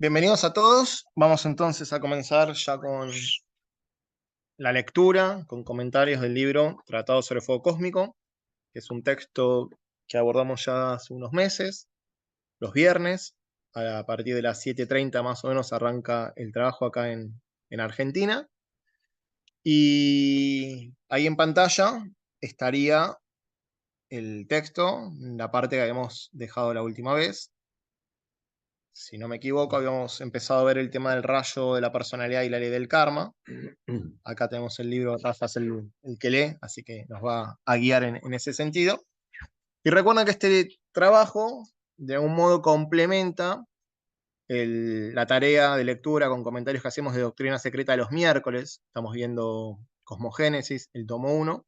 Bienvenidos a todos. Vamos entonces a comenzar ya con la lectura, con comentarios del libro Tratado sobre Fuego Cósmico, que es un texto que abordamos ya hace unos meses, los viernes, a partir de las 7:30 más o menos arranca el trabajo acá en Argentina. Y ahí en pantalla estaría el texto, la parte que habíamos dejado la última vez. Si no me equivoco, habíamos empezado a ver el tema del rayo de la personalidad y la ley del karma. Acá tenemos el libro, Rafa es el que lee, así que nos va a guiar en ese sentido. Y recuerden que este trabajo, de algún modo, complementa la tarea de lectura con comentarios que hacemos de Doctrina Secreta de los miércoles. Estamos viendo Cosmogénesis, el tomo 1,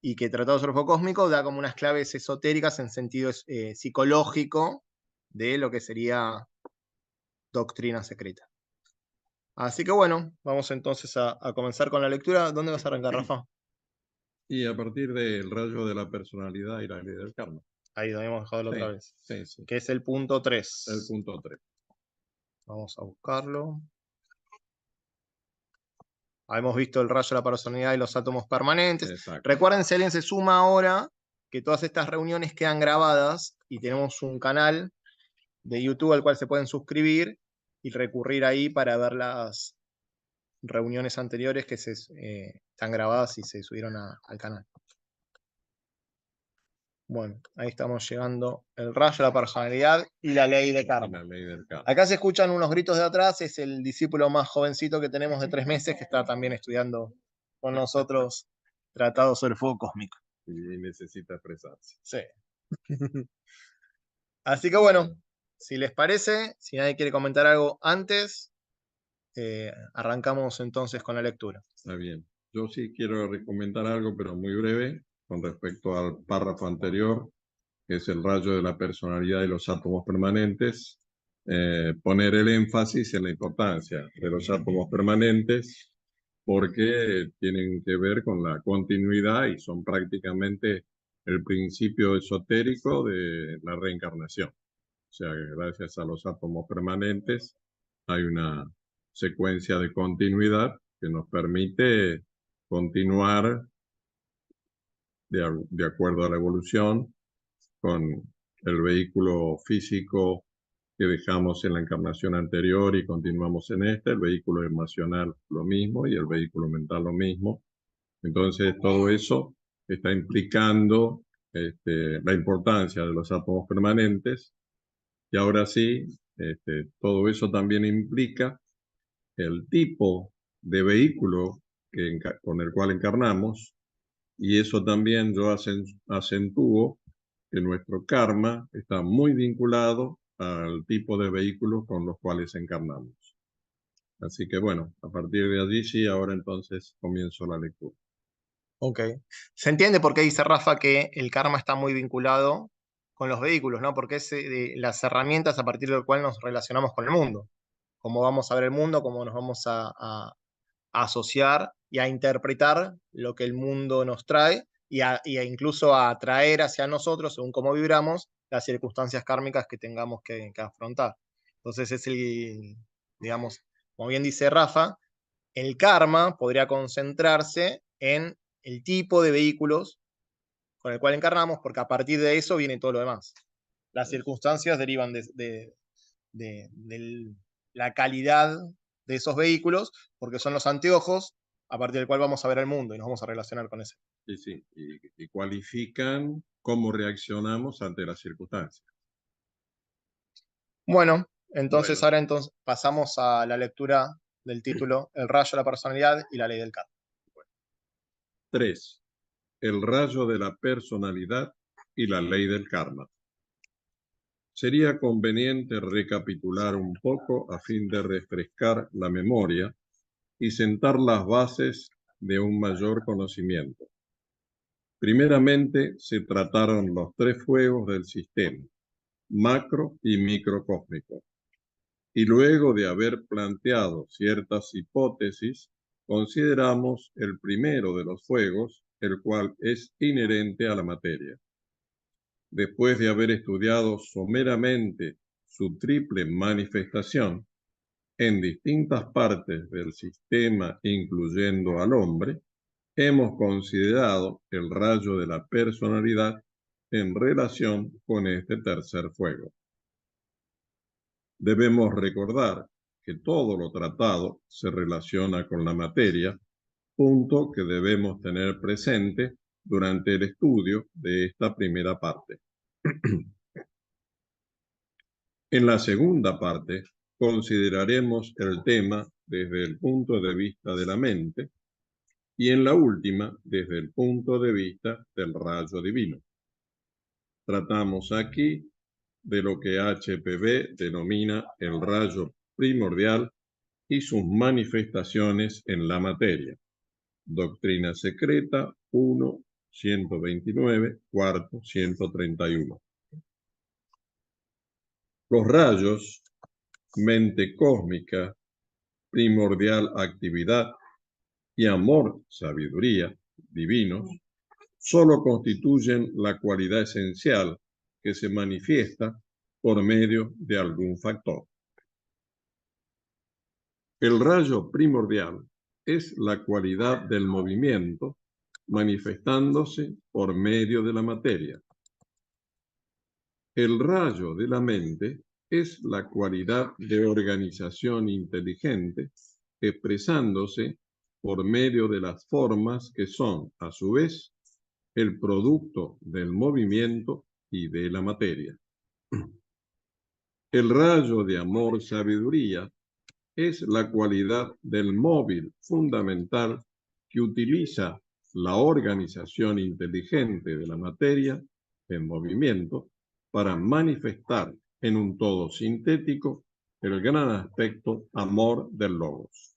y que Tratado sobre el Fuego Cósmico da como unas claves esotéricas en sentido psicológico de lo que sería Doctrina Secreta. Así que bueno, vamos entonces a comenzar con la lectura. ¿Dónde vas a arrancar, Rafa? Y a partir del rayo de la personalidad y la ley del karma. Ahí donde hemos dejado la otra Sí, vez. sí. Que es el punto 3. El punto 3. Vamos a buscarlo. Hemos visto el rayo de la personalidad y los átomos permanentes. Exacto. Recuerden, si alguien se suma ahora, que todas estas reuniones quedan grabadas y tenemos un canal de YouTube al cual se pueden suscribir y recurrir ahí para ver las reuniones anteriores que están grabadas y se subieron al canal. Bueno, ahí estamos llegando el rayo de la personalidad y la ley de karma. La ley del karma. Acá se escuchan unos gritos de atrás, es el discípulo más jovencito que tenemos de 3 meses que está también estudiando con nosotros Tratado sobre el Fuego Cósmico. Y necesita expresarse. Sí. Así que bueno, si les parece, si nadie quiere comentar algo antes, arrancamos entonces con la lectura. Está bien. Yo sí quiero recomendar algo, pero muy breve, con respecto al párrafo anterior, que es el rayo de la personalidad y los átomos permanentes. Poner el énfasis en la importancia de los átomos permanentes porque tienen que ver con la continuidad y son prácticamente el principio esotérico de la reencarnación. O sea, que gracias a los átomos permanentes hay una secuencia de continuidad que nos permite continuar de acuerdo a la evolución con el vehículo físico que dejamos en la encarnación anterior y continuamos en esta, el vehículo emocional lo mismo y el vehículo mental lo mismo. Entonces, todo eso está implicando la importancia de los átomos permanentes y ahora sí, todo eso también implica el tipo de vehículo con el cual encarnamos y eso también yo acentúo que nuestro karma está muy vinculado al tipo de vehículos con los cuales encarnamos. Así que bueno, a partir de allí sí, ahora entonces comienzo la lectura. Ok. Se entiende por qué dice Rafa que el karma está muy vinculado con los vehículos, ¿no? Porque es las herramientas a partir del cual nos relacionamos con el mundo. Cómo vamos a ver el mundo, cómo nos vamos a asociar y a interpretar lo que el mundo nos trae y a incluso a atraer hacia nosotros, según cómo vibramos, las circunstancias kármicas que tengamos que afrontar. Entonces es digamos, como bien dice Rafa, el karma podría concentrarse en el tipo de vehículos con el cual encarnamos, porque a partir de eso viene todo lo demás. Las circunstancias derivan de la calidad de esos vehículos, porque son los anteojos a partir del cual vamos a ver el mundo y nos vamos a relacionar con ese. Sí, sí, y cualifican cómo reaccionamos ante las circunstancias. Bueno, entonces ahora pasamos a la lectura del título El rayo de la personalidad y la ley del karma. 3. El rayo de la personalidad y la ley del karma. Sería conveniente recapitular un poco a fin de refrescar la memoria y sentar las bases de un mayor conocimiento. Primeramente se trataron los 3 fuegos del sistema, macro y microcósmico. Y luego de haber planteado ciertas hipótesis, consideramos el primero de los fuegos, el cual es inherente a la materia. Después de haber estudiado someramente su triple manifestación, en distintas partes del sistema, incluyendo al hombre, hemos considerado el rayo de la personalidad en relación con este tercer fuego. Debemos recordar que todo lo tratado se relaciona con la materia, punto que debemos tener presente durante el estudio de esta primera parte. En la segunda parte consideraremos el tema desde el punto de vista de la mente y en la última desde el punto de vista del rayo divino. Tratamos aquí de lo que HPV denomina el rayo primordial y sus manifestaciones en la materia. Doctrina Secreta 1, 129, cuarto, 131. Los rayos, mente cósmica, primordial actividad y amor, sabiduría, divinos, solo constituyen la cualidad esencial que se manifiesta por medio de algún factor. El rayo primordial es la cualidad del movimiento manifestándose por medio de la materia. El rayo de la mente es la cualidad de organización inteligente expresándose por medio de las formas que son, a su vez, el producto del movimiento y de la materia. El rayo de amor-sabiduría es la cualidad del móvil fundamental que utiliza la organización inteligente de la materia en movimiento para manifestar en un todo sintético el gran aspecto amor del logos.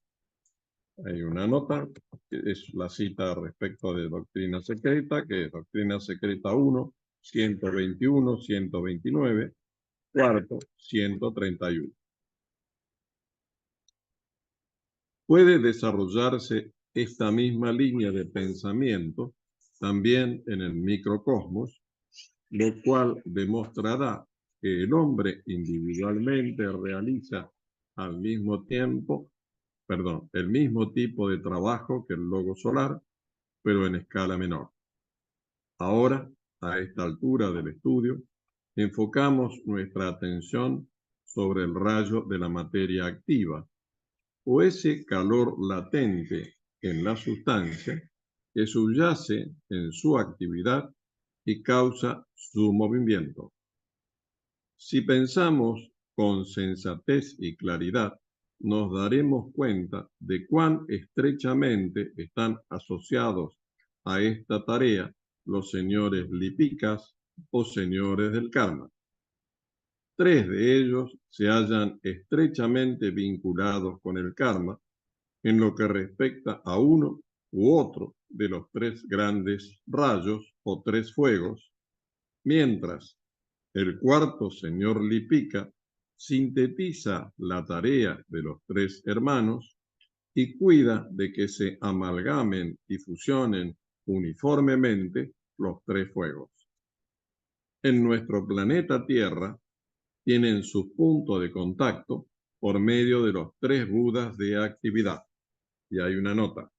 Hay una nota, que es la cita respecto de Doctrina Secreta, que es Doctrina Secreta 1, 121, 129, cuarto, 131. Puede desarrollarse esta misma línea de pensamiento también en el microcosmos, lo cual demostrará que el hombre individualmente realiza al mismo tiempo, el mismo tipo de trabajo que el logo solar, pero en escala menor. Ahora, a esta altura del estudio, enfocamos nuestra atención sobre el rayo de la materia activa, o ese calor latente en la sustancia que subyace en su actividad y causa su movimiento. Si pensamos con sensatez y claridad, nos daremos cuenta de cuán estrechamente están asociados a esta tarea los señores lipicas o señores del karma. Tres de ellos se hallan estrechamente vinculados con el karma en lo que respecta a uno u otro de los tres grandes rayos o tres fuegos, mientras el cuarto señor Lipica sintetiza la tarea de los tres hermanos y cuida de que se amalgamen y fusionen uniformemente los tres fuegos. En nuestro planeta Tierra tienen su punto de contacto por medio de los tres budas de actividad. Y hay una nota.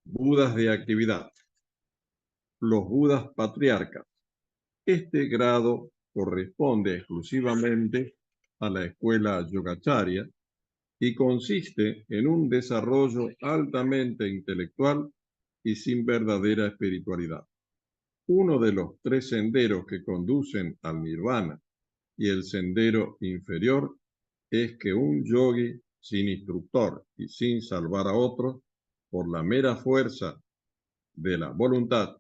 Budas de actividad. Los budas patriarcas. Este grado corresponde exclusivamente a la escuela Yogacharya y consiste en un desarrollo altamente intelectual y sin verdadera espiritualidad. Uno de los tres senderos que conducen al nirvana y el sendero inferior es que un yogi sin instructor y sin salvar a otros, por la mera fuerza de la voluntad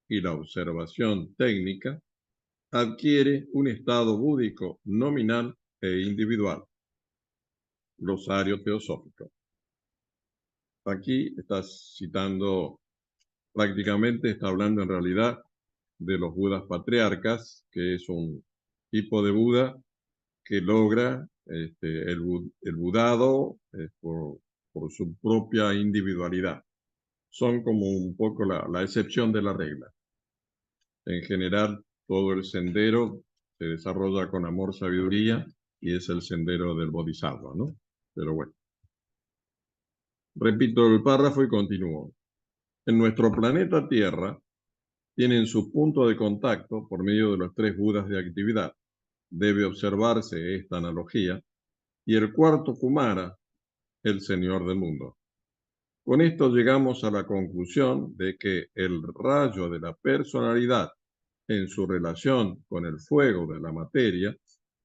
y la observación técnica, adquiere un estado búdico nominal e individual. Glosario teosófico. Aquí estás citando, prácticamente está hablando en realidad de los Budas patriarcas, que es un tipo de Buda que logra el budado por su propia individualidad. Son como un poco la excepción de la regla. En general, todo el sendero se desarrolla con amor, sabiduría y es el sendero del Bodhisattva, ¿no? Pero bueno. Repito el párrafo y continúo. En nuestro planeta Tierra tienen su punto de contacto por medio de los 3 Budas de actividad. Debe observarse esta analogía. Y el cuarto Kumara, el Señor del mundo. Con esto llegamos a la conclusión de que el rayo de la personalidad en su relación con el fuego de la materia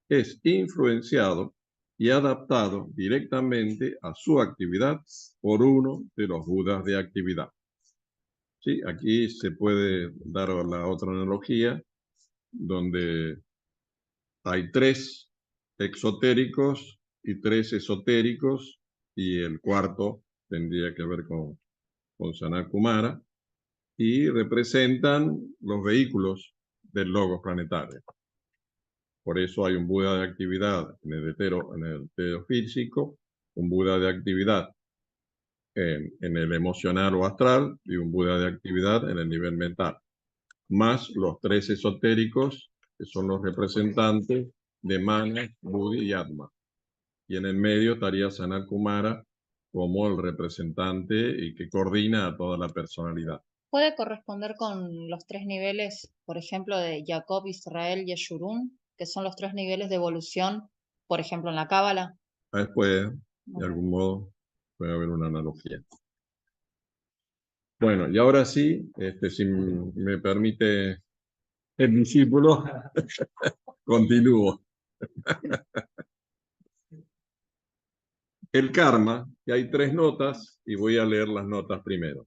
es influenciado y adaptado directamente a su actividad por uno de los Budas de actividad. ¿Sí? Aquí se puede dar la otra analogía donde hay 3 exotéricos y 3 esotéricos y el cuarto tendría que ver con Sanat Kumara y representan los vehículos del logos planetario. Por eso hay un Buda de actividad en el teofísico, un Buda de actividad en el emocional o astral y un Buda de actividad en el nivel mental, más los 3 esotéricos que son los representantes de Mana, Buddhi y Atma. Y en el medio estaría Sanat Kumara como el representante y que coordina a toda la personalidad. ¿Puede corresponder con los 3 niveles, por ejemplo, de Jacob, Israel y Eshurun, que son los 3 niveles de evolución, por ejemplo, en la Cábala? Después, de algún modo, puede haber una analogía. Bueno, y ahora sí, si me permite el discípulo, continúo. El karma, que hay 3 notas, y voy a leer las notas primero.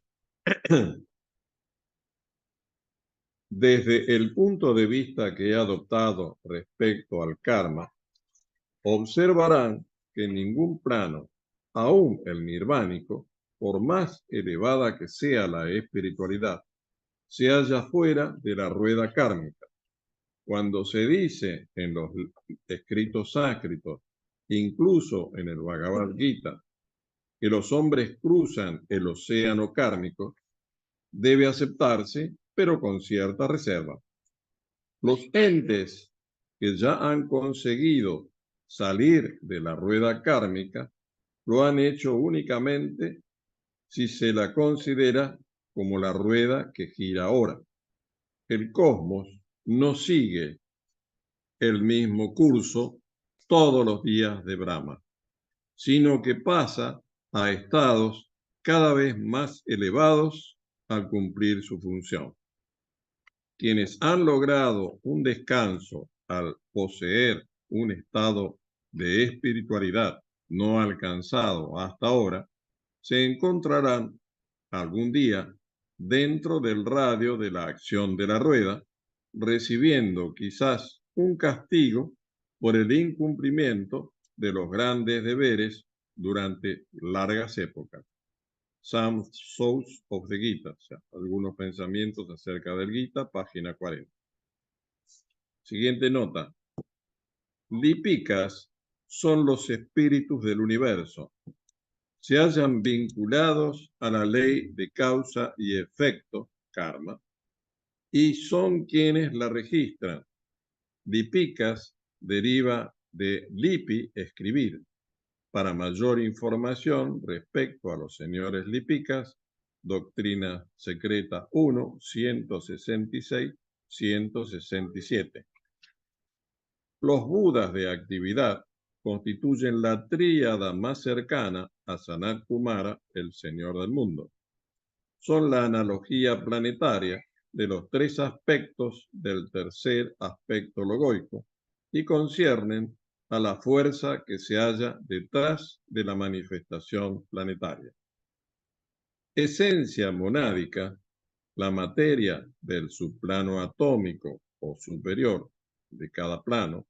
Desde el punto de vista que he adoptado respecto al karma, observarán que en ningún plano, aún el nirvánico, por más elevada que sea la espiritualidad, se halla fuera de la rueda kármica. Cuando se dice en los escritos sánscritos, incluso en el Bhagavad Gita, que los hombres cruzan el océano kármico, debe aceptarse, pero con cierta reserva. Los entes que ya han conseguido salir de la rueda kármica lo han hecho únicamente si se la considera como la rueda que gira ahora. El cosmos no sigue el mismo curso todos los días de Brahma, sino que pasa a estados cada vez más elevados al cumplir su función. Quienes han logrado un descanso al poseer un estado de espiritualidad no alcanzado hasta ahora, se encontrarán algún día dentro del radio de la acción de la rueda, recibiendo quizás un castigo por el incumplimiento de los grandes deberes durante largas épocas. Some Souls of the Gita, o sea, algunos pensamientos acerca del Gita, página 40. Siguiente nota. Lipikas son los espíritus del universo. Se hallan vinculados a la ley de causa y efecto, karma, y son quienes la registran. Lipikas deriva de lipi, escribir. Para mayor información respecto a los señores Lipikas, Doctrina Secreta 1, 166, 167. Los Budas de actividad constituyen la tríada más cercana a Sanat Kumara, el Señor del mundo. Son la analogía planetaria de los 3 aspectos del tercer aspecto logoico y conciernen a la fuerza que se halla detrás de la manifestación planetaria. Esencia monádica, la materia del subplano atómico o superior de cada plano.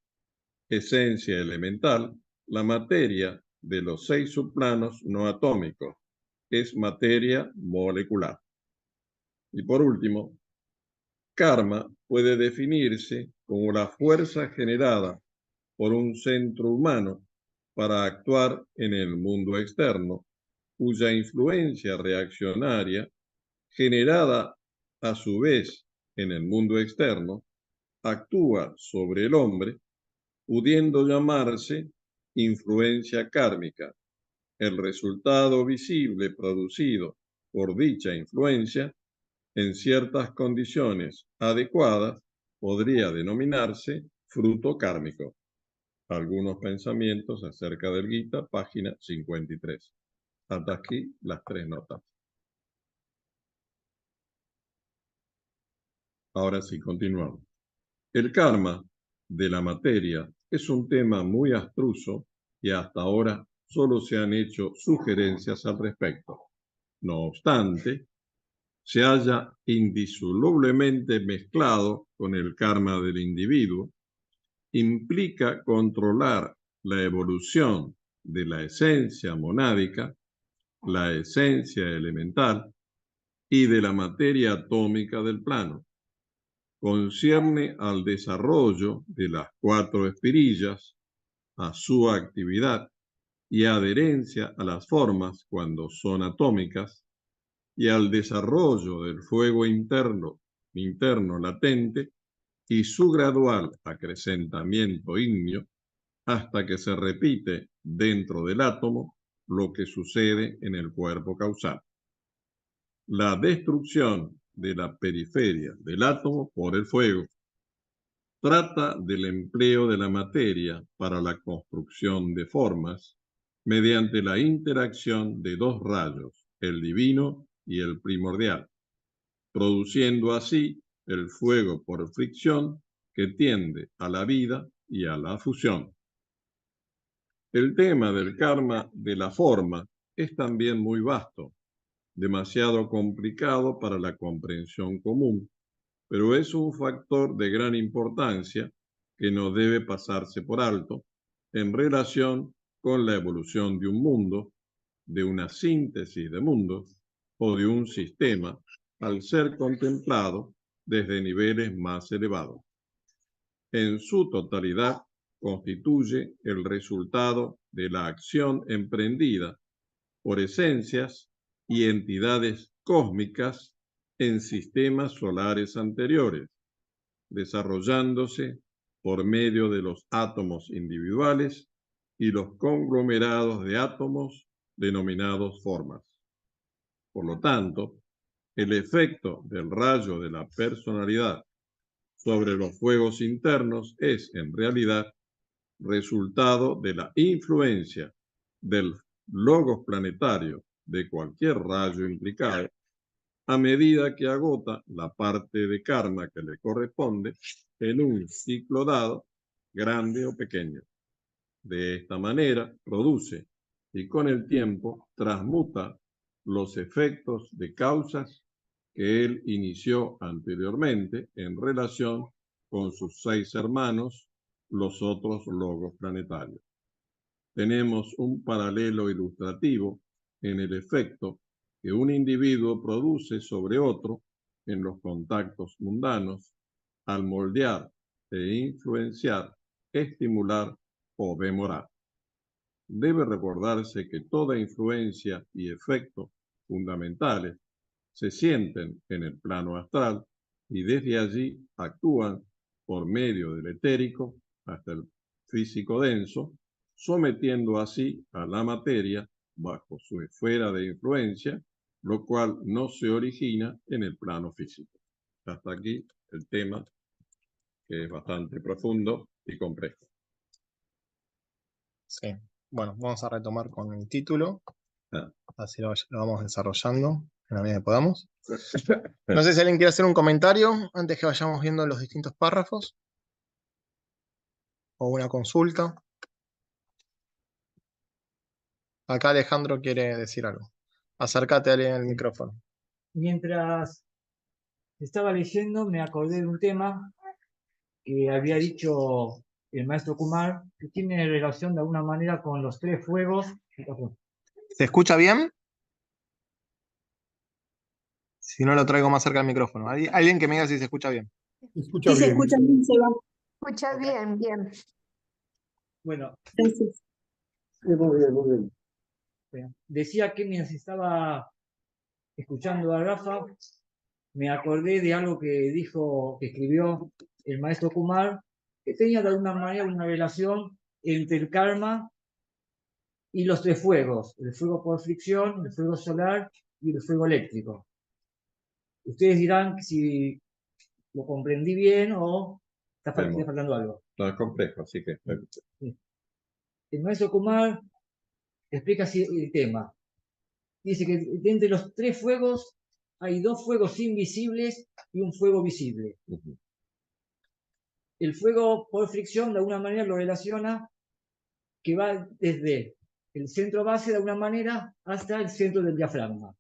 Esencia elemental, la materia de los 6 subplanos no atómicos, es materia molecular. Y por último, karma puede definirse como la fuerza generada por un centro humano para actuar en el mundo externo, cuya influencia reaccionaria, generada a su vez en el mundo externo, actúa sobre el hombre pudiendo llamarse influencia kármica. El resultado visible producido por dicha influencia en ciertas condiciones adecuadas podría denominarse fruto kármico. Algunos pensamientos acerca del Gita, página 53. Hasta aquí las 3 notas. Ahora sí, continuamos. El karma de la materia es un tema muy abstruso y hasta ahora solo se han hecho sugerencias al respecto. No obstante, se haya indisolublemente mezclado con el karma del individuo, implica controlar la evolución de la esencia monádica, la esencia elemental y de la materia atómica del plano. Concierne al desarrollo de las 4 espirillas, a su actividad y adherencia a las formas cuando son atómicas, y al desarrollo del fuego interno latente y su gradual acrecentamiento ígneo hasta que se repite dentro del átomo lo que sucede en el cuerpo causal. La destrucción de la periferia del átomo por el fuego trata del empleo de la materia para la construcción de formas mediante la interacción de 2 rayos, el divino y el primordial, produciendo así el fuego por fricción que tiende a la vida y a la fusión. El tema del karma de la forma es también muy vasto, demasiado complicado para la comprensión común, pero es un factor de gran importancia que no debe pasarse por alto en relación con la evolución de un mundo, de una síntesis de mundos o de un sistema al ser contemplado desde niveles más elevados. En su totalidad, constituye el resultado de la acción emprendida por esencias y entidades cósmicas en sistemas solares anteriores, desarrollándose por medio de los átomos individuales y los conglomerados de átomos denominados formas. Por lo tanto, el efecto del rayo de la personalidad sobre los fuegos internos es, en realidad, resultado de la influencia del logos planetario de cualquier rayo implicado a medida que agota la parte de karma que le corresponde en un ciclo dado, grande o pequeño. De esta manera produce y con el tiempo transmuta los efectos de causas que él inició anteriormente en relación con sus 6 hermanos, los otros logos planetarios. Tenemos un paralelo ilustrativo en el efecto que un individuo produce sobre otro en los contactos mundanos al moldear e influenciar, estimular o demorar. Debe recordarse que toda influencia y efecto fundamentales se sienten en el plano astral y desde allí actúan por medio del etérico hasta el físico denso, sometiendo así a la materia bajo su esfera de influencia, lo cual no se origina en el plano físico. Hasta aquí el tema, que es bastante profundo y complejo. Sí. Bueno, vamos a retomar con el título. Así lo vamos desarrollando en la medida que podamos. No sé si alguien quiere hacer un comentario antes que vayamos viendo los distintos párrafos. O una consulta. Acá Alejandro quiere decir algo. Acércate al micrófono. Mientras estaba leyendo, me acordé de un tema que había dicho el maestro Kumar, que tiene relación de alguna manera con los 3 fuegos. ¿Se escucha bien? Si no, lo traigo más cerca del micrófono. Alguien que me diga si se escucha bien. Se escucha bien. Se escucha bien, Seba. Escucha bien, bien. Bueno, Gracias. Sí, muy bien, muy bien. decía que mientras estaba escuchando a Rafa, me acordé de algo que dijo, que escribió el maestro Kumar que tenía de alguna manera una relación entre el karma y los tres fuegos, el fuego por fricción, el fuego solar y el fuego eléctrico. Ustedes dirán si lo comprendí bien o está faltando algo. No es complejo, así que... Sí. El maestro Kumar explica así el tema. Dice que entre los tres fuegos hay dos fuegos invisibles y un fuego visible. El fuego por fricción de alguna manera lo relaciona que va desde el centro base de alguna manera hasta el centro del diafragma.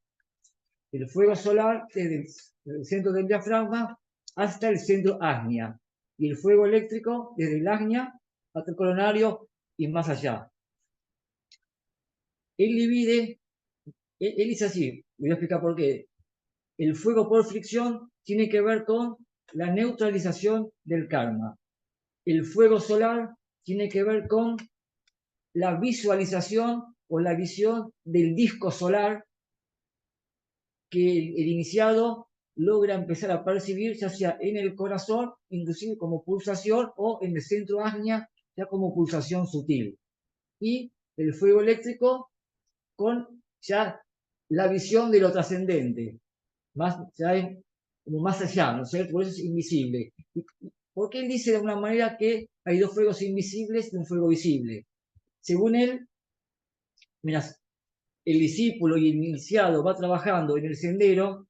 El fuego solar desde el centro del diafragma hasta el centro ágnea. Y el fuego eléctrico desde el ágnea hasta el coronario y más allá. Él divide, él dice así, voy a explicar por qué. El fuego por fricción tiene que ver con la neutralización del karma. El fuego solar tiene que ver con la visualización o la visión del disco solar que el iniciado logra empezar a percibir, ya sea en el corazón, inclusive como pulsación, o en el centro ágnea, ya como pulsación sutil. Y el fuego eléctrico con ya la visión de lo trascendente, más, ya es como más allá, ¿no es cierto? Por eso es invisible. Porque él dice de alguna manera que hay dos fuegos invisibles y un fuego visible. Según él, mira, el discípulo y el iniciado va trabajando en el sendero,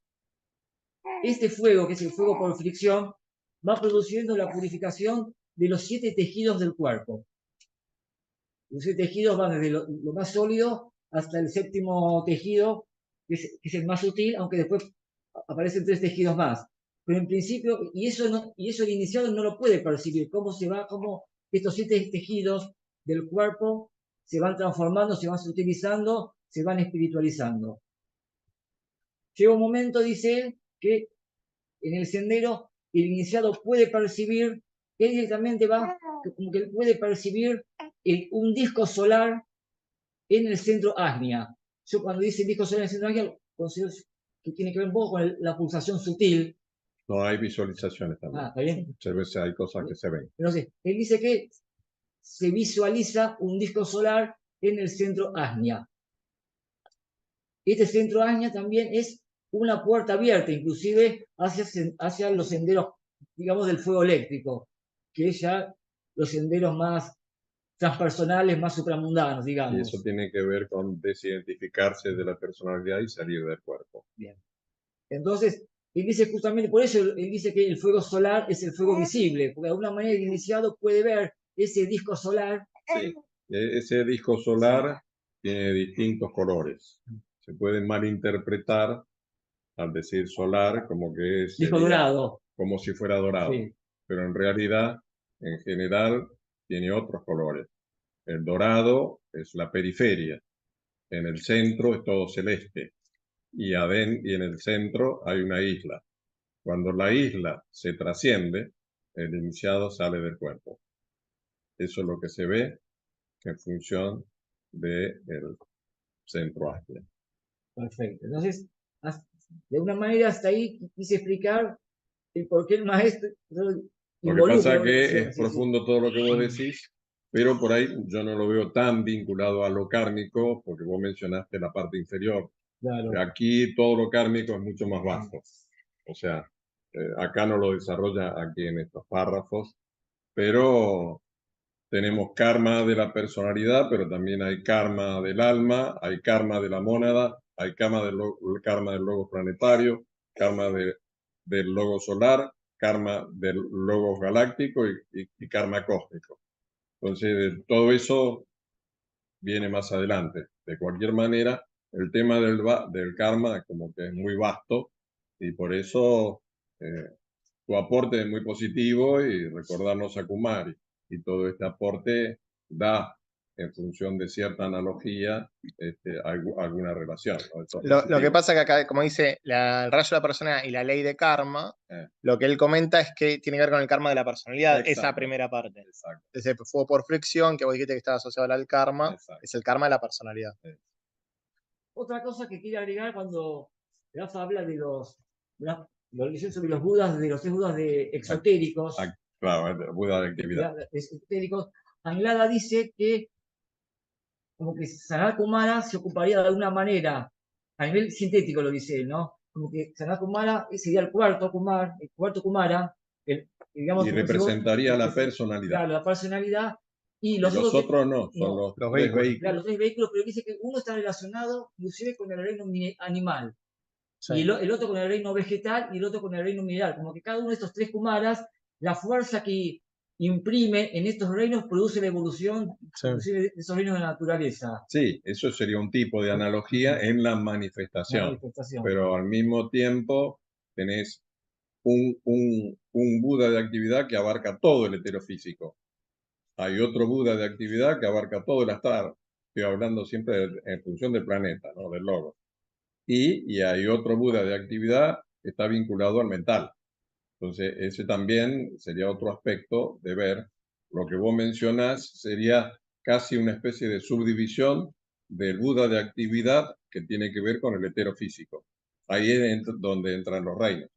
este fuego, que es el fuego por fricción, va produciendo la purificación de los 7 tejidos del cuerpo. Los 7 tejidos van desde lo más sólido hasta el 7º tejido, que es el más sutil, aunque después aparecen 3 tejidos más. Pero en principio, y eso el iniciado no lo puede percibir, cómo estos 7 tejidos del cuerpo se van transformando, se van sutilizando, se van espiritualizando. Llega un momento, dice él, que en el sendero el iniciado puede percibir, él directamente va, como que puede percibir un disco solar en el centro ágnea. Yo cuando dice disco solar en el centro ágnea, considero que tiene que ver un poco con la pulsación sutil. No hay visualizaciones también. ¿Está bien? A veces hay cosas que se ven. Entonces, él dice que se visualiza un disco solar en el centro ágnea. Este centro ágnea también es una puerta abierta, inclusive hacia los senderos, digamos, del fuego eléctrico, que es ya los senderos más transpersonales, más supramundanos, digamos. Y eso tiene que ver con desidentificarse de la personalidad y salir del cuerpo. Bien. Entonces, él dice justamente, por eso él dice que el fuego solar es el fuego visible, porque de alguna manera el iniciado puede ver ese disco solar. Sí, ese disco solar tiene distintos colores. Se puede malinterpretar al decir solar como que es disco dorado, como si fuera dorado, sí. Pero en realidad, en general, tiene otros colores. El dorado es la periferia, en el centro es todo celeste y en el centro hay una isla. Cuando la isla se trasciende, el iniciado sale del cuerpo. Eso es lo que se ve en función del centro ágnea. Perfecto. Entonces, de una manera hasta ahí quise explicar el por qué el maestro... Lo que pasa es que es profundo todo lo que vos decís, pero por ahí yo no lo veo tan vinculado a lo kármico, porque vos mencionaste la parte inferior. Claro. Aquí todo lo kármico es mucho más bajo. O sea, acá no lo desarrolla aquí en estos párrafos, pero tenemos karma de la personalidad, pero también hay karma del alma, hay karma de la mónada, hay karma del logo planetario, karma del logo solar, karma del logo galáctico y karma cósmico. Entonces, todo eso viene más adelante. De cualquier manera, el tema del karma como que es muy vasto y por eso tu aporte es muy positivo y recordarnos a Kumar y todo este aporte da en función de cierta analogía alguna relación, ¿no? Lo que pasa que acá, como dice el rayo de la personalidad y la ley de karma, lo que él comenta es que tiene que ver con el karma de la personalidad. Exacto. Esa primera parte. Exacto. Ese fuego por fricción, que vos dijiste que estaba asociado al karma, exacto, es el karma de la personalidad. Otra cosa que quiero agregar cuando Rafa habla de los sobre los budas, de los 3 budas exotéricos, Claro, el Buda de actividad. Esotéricos, Anglada dice que como que Sanat Kumara se ocuparía de alguna manera, a nivel sintético lo dice él, ¿no? Como que Sanat Kumara sería el cuarto Kumara, digamos, Y como si vos, representaría la personalidad. claro, la personalidad, y Y los los otros, otros no, son los tres vehículos. claro, los tres vehículos, pero dice que uno está relacionado inclusive con el reino animal, Sí. y el otro con el reino vegetal y el otro con el reino mineral. Como que cada uno de estos tres Kumaras, la fuerza que imprime en estos reinos produce la evolución inclusive de esos reinos de la naturaleza. Sí, eso sería un tipo de analogía en la manifestación. Pero al mismo tiempo tenés un Buda de actividad que abarca todo el heterofísico. Hay otro Buda de actividad que abarca todo el astral. Estoy hablando siempre en función del planeta, ¿no? Del logo. Y hay otro Buda de actividad que está vinculado al mental. Entonces, ese también sería otro aspecto de ver. Lo que vos mencionás sería casi una especie de subdivisión del Buda de actividad que tiene que ver con el heterofísico. Ahí es donde entran los reinos.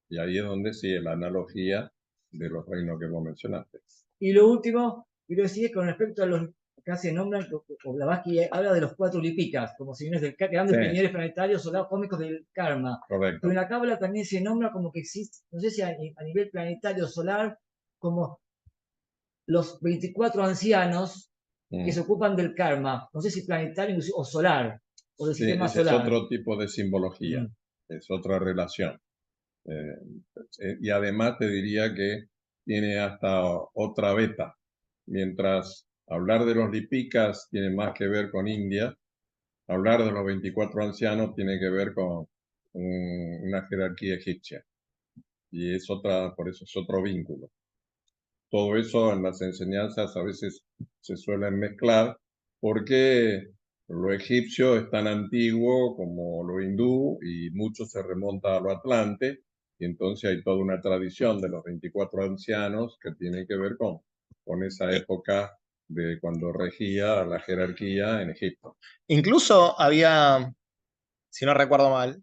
Y ahí es donde sigue la analogía de los reinos que vos mencionaste. Y lo último, quiero decir, con respecto a los que se nombran, o Blavatsky habla de los 4 lipikas, como signos de grandes peñeres planetarios o cómicos del karma. Correcto. Pero en la cábala también se nombra como que existe, no sé si a nivel planetario solar, como los 24 ancianos que se ocupan del karma, no sé si planetario o solar, o del sistema ese solar. es otro tipo de simbología, es otra relación. Y además te diría que tiene hasta otra beta. Mientras hablar de los lipikas tiene más que ver con India, hablar de los 24 ancianos tiene que ver con una jerarquía egipcia. Y es otra, por eso es otro vínculo. Todo eso en las enseñanzas a veces se suelen mezclar porque lo egipcio es tan antiguo como lo hindú y mucho se remonta a lo Atlante, y entonces hay toda una tradición de los 24 ancianos que tiene que ver con esa época de cuando regía la jerarquía en Egipto. Incluso había, si no recuerdo mal,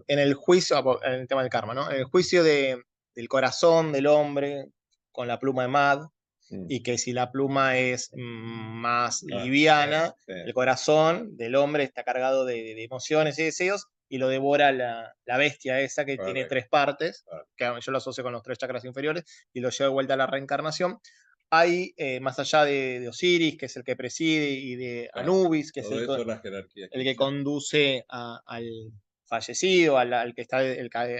en el juicio, en el tema del karma, ¿no? En el juicio del corazón del hombre con la pluma de Mad, y que si la pluma es más liviana, el corazón del hombre está cargado de emociones y deseos y lo devora la bestia esa que tiene 3 partes, que yo lo asocio con los 3 chakras inferiores y lo llevo de vuelta a la reencarnación. Hay, más allá de Osiris, que es el que preside, y de Anubis, que es el que conduce al fallecido, al que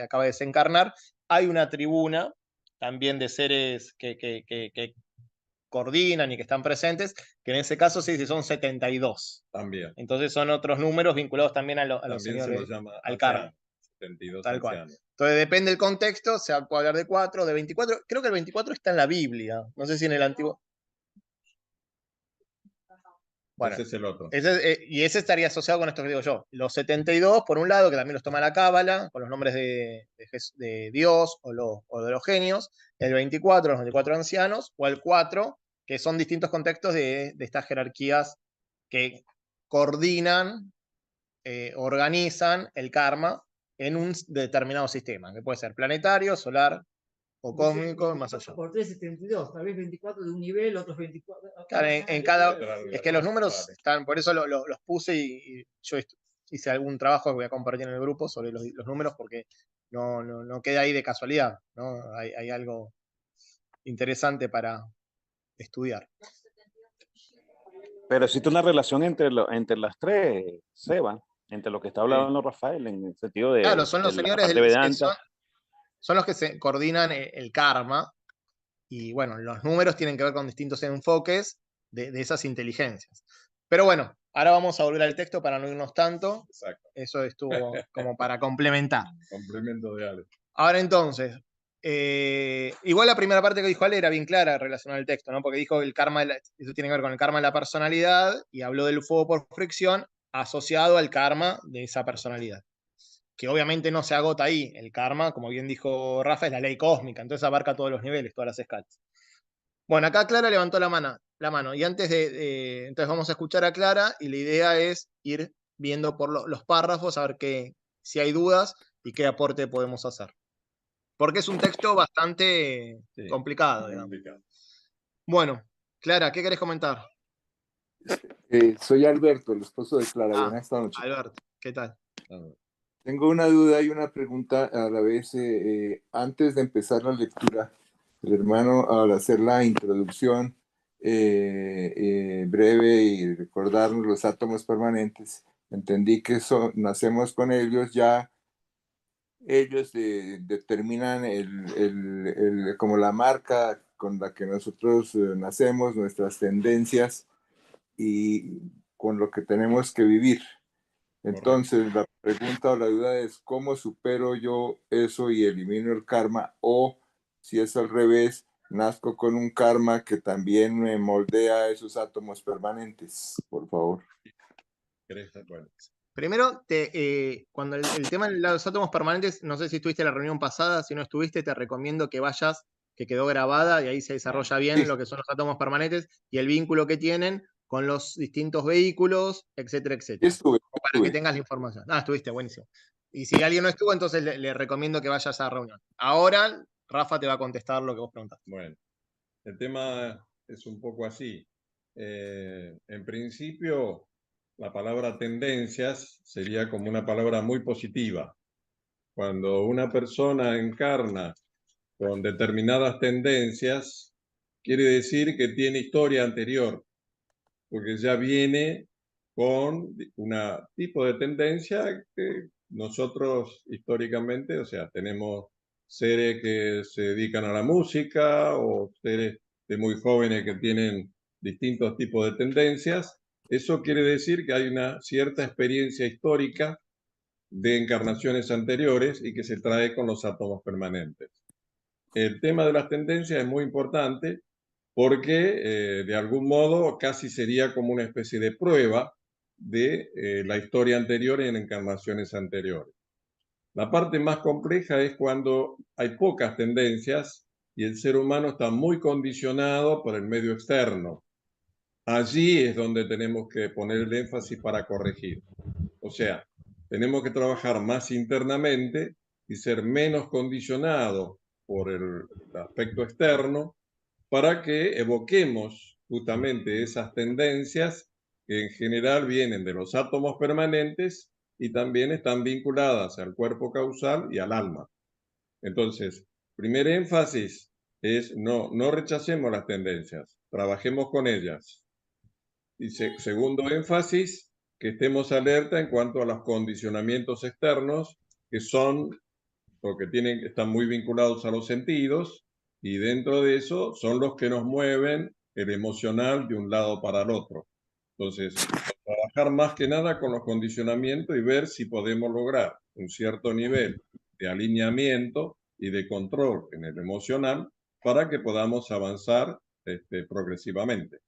acaba de desencarnar, hay una tribuna también de seres que coordinan y que están presentes, que en ese caso sí son 72. También. Entonces son otros números vinculados también a los señores, al karma. 72 tal cual. ancianos. Entonces depende del contexto, se puede hablar de 4, de 24. Creo que el 24 está en la Biblia. No sé si en el antiguo. Bueno, ese es el otro. Y ese estaría asociado con esto que digo yo. Los 72, por un lado, que también los toma la Cábala, con los nombres de Dios o de los genios. El 24, los 24 ancianos, o el 4, que son distintos contextos de estas jerarquías que coordinan, organizan el karma en un determinado sistema, que puede ser planetario, solar o cósmico, más allá. Por 3, 72, tal vez 24 de un nivel, otros 24. Claro, es que los números están, por eso los puse y yo hice algún trabajo que voy a compartir en el grupo sobre los números, porque no queda ahí de casualidad, ¿no? Hay algo interesante para estudiar. Pero existe una relación entre las tres, Seba, entre lo que está hablando Rafael, en el sentido de, claro, son los señores son los que se coordinan el karma, y bueno, los números tienen que ver con distintos enfoques de esas inteligencias. Pero bueno, ahora vamos a volver al texto para no irnos tanto. Exacto. Eso estuvo como para complementar. Complemento de Ale. Ahora entonces, igual la primera parte que dijo Ale era bien clara relacionada al texto, ¿no? Porque dijo que el karma, eso tiene que ver con el karma de la personalidad, y habló del fuego por fricción asociado al karma de esa personalidad. Que obviamente no se agota ahí. El karma, como bien dijo Rafa, es la ley cósmica, entonces abarca todos los niveles, todas las escalas. Bueno, acá Clara levantó la mano, y antes entonces vamos a escuchar a Clara, y la idea es ir viendo por los párrafos, a ver si hay dudas y qué aporte podemos hacer. Porque es un texto bastante Sí, complicado, digamos. complicado. Bueno, Clara, ¿qué querés comentar? Soy Alberto, el esposo de Clara. Ah, Buenas noches. Alberto, ¿qué tal? A ver. Tengo una duda y una pregunta a la vez. Antes de empezar la lectura, el hermano, al hacer la introducción breve y recordarnos los átomos permanentes, entendí que nacemos con ellos, ya ellos determinan como la marca con la que nosotros nacemos, nuestras tendencias y con lo que tenemos que vivir. Entonces, la pregunta o la duda es, ¿cómo supero yo eso y elimino el karma? O si es al revés, nazco con un karma que también me moldea esos átomos permanentes, por favor. Bueno. Primero, cuando el tema de los átomos permanentes, no sé si estuviste en la reunión pasada, si no estuviste, te recomiendo que vayas, que quedó grabada y ahí se desarrolla bien Sí. lo que son los átomos permanentes y el vínculo que tienen con los distintos vehículos, etcétera, etcétera. Estuve. Para que tengas la información. Ah, estuviste, buenísimo. Y si alguien no estuvo, entonces le recomiendo que vayas a esa reunión. Ahora, Rafa te va a contestar lo que vos preguntaste. Bueno, el tema es un poco así. En principio, la palabra tendencias sería como una palabra muy positiva. Cuando una persona encarna con determinadas tendencias, quiere decir que tiene historia anterior, porque ya viene con un tipo de tendencia que nosotros históricamente, o sea, tenemos seres que se dedican a la música o seres de muy jóvenes que tienen distintos tipos de tendencias. Eso quiere decir que hay una cierta experiencia histórica de encarnaciones anteriores y que se trae con los átomos permanentes. El tema de las tendencias es muy importante porque de algún modo casi sería como una especie de prueba de la historia anterior en encarnaciones anteriores. La parte más compleja es cuando hay pocas tendencias y el ser humano está muy condicionado por el medio externo. Allí es donde tenemos que poner el énfasis para corregir. O sea, tenemos que trabajar más internamente y ser menos condicionados por el aspecto externo para que evoquemos justamente esas tendencias que en general vienen de los átomos permanentes y también están vinculadas al cuerpo causal y al alma. Entonces, primer énfasis es no rechacemos las tendencias, trabajemos con ellas. Y segundo énfasis, que estemos alerta en cuanto a los condicionamientos externos, que son, porque están muy vinculados a los sentidos, y dentro de eso son los que nos mueven el emocional de un lado para el otro. Entonces, trabajar más que nada con los condicionamientos y ver si podemos lograr un cierto nivel de alineamiento y de control en el emocional para que podamos avanzar progresivamente.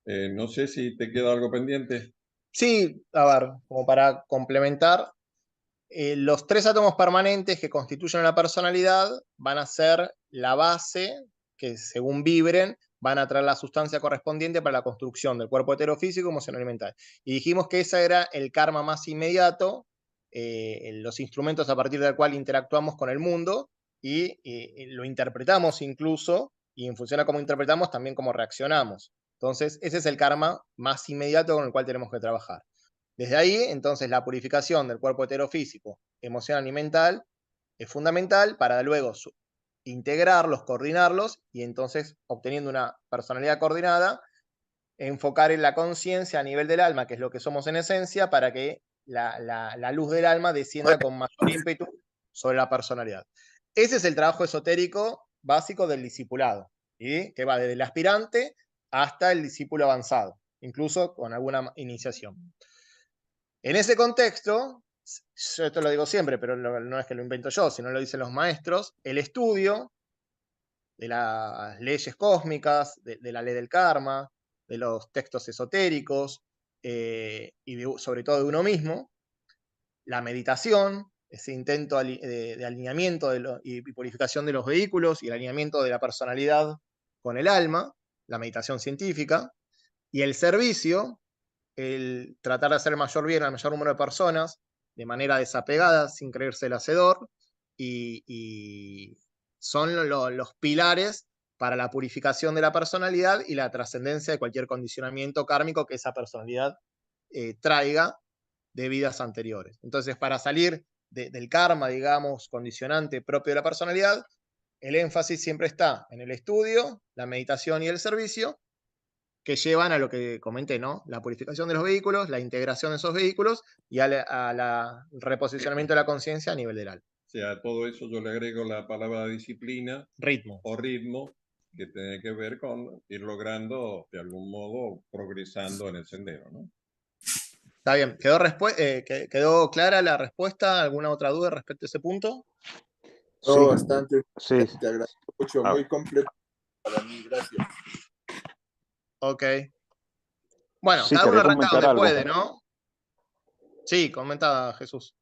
No sé si te queda algo pendiente. Sí, a ver, como para complementar, los tres átomos permanentes que constituyen la personalidad van a ser la base que, según vibren, van a traer la sustancia correspondiente para la construcción del cuerpo heterofísico, emocional y mental. Y dijimos que ese era el karma más inmediato, los instrumentos a partir del cual interactuamos con el mundo y lo interpretamos incluso, y en función a cómo interpretamos, también cómo reaccionamos. Entonces, ese es el karma más inmediato con el cual tenemos que trabajar. Desde ahí, entonces, la purificación del cuerpo heterofísico, emocional y mental es fundamental para luego integrarlos, coordinarlos y entonces, obteniendo una personalidad coordinada, enfocar en la conciencia a nivel del alma, que es lo que somos en esencia, para que la luz del alma descienda con mayor ímpetu sobre la personalidad. Ese es el trabajo esotérico básico del discipulado, ¿sí? Que va desde el aspirante hasta el discípulo avanzado, incluso con alguna iniciación. En ese contexto, yo esto lo digo siempre, pero no es que lo invento yo, sino lo dicen los maestros, el estudio de las leyes cósmicas, de la ley del karma, de los textos esotéricos y sobre todo de uno mismo, la meditación, ese intento de alineamiento y purificación de los vehículos y el alineamiento de la personalidad con el alma, la meditación científica, y el servicio, el tratar de hacer el mayor bien al mayor número de personas de manera desapegada, sin creerse el hacedor, y son los pilares para la purificación de la personalidad y la trascendencia de cualquier condicionamiento kármico que esa personalidad traiga de vidas anteriores. Entonces, para salir del karma, digamos, condicionante propio de la personalidad, el énfasis siempre está en el estudio, la meditación y el servicio, que llevan a lo que comenté, ¿no? La purificación de los vehículos, la integración de esos vehículos y al reposicionamiento de la conciencia a nivel del alma. O sea, a todo eso yo le agrego la palabra disciplina Ritmo. o ritmo, que tiene que ver con ir logrando, de algún modo, progresando en el sendero, ¿no? Está bien. ¿Quedó clara la respuesta? ¿Alguna otra duda respecto a ese punto? No, Sí, bastante. sí. Te agradezco mucho, A muy ver. completo para mí, gracias. Ok. Bueno, Sí, cada uno quería arranca comentar donde algo. puede, ¿no? Sí, comenta Jesús.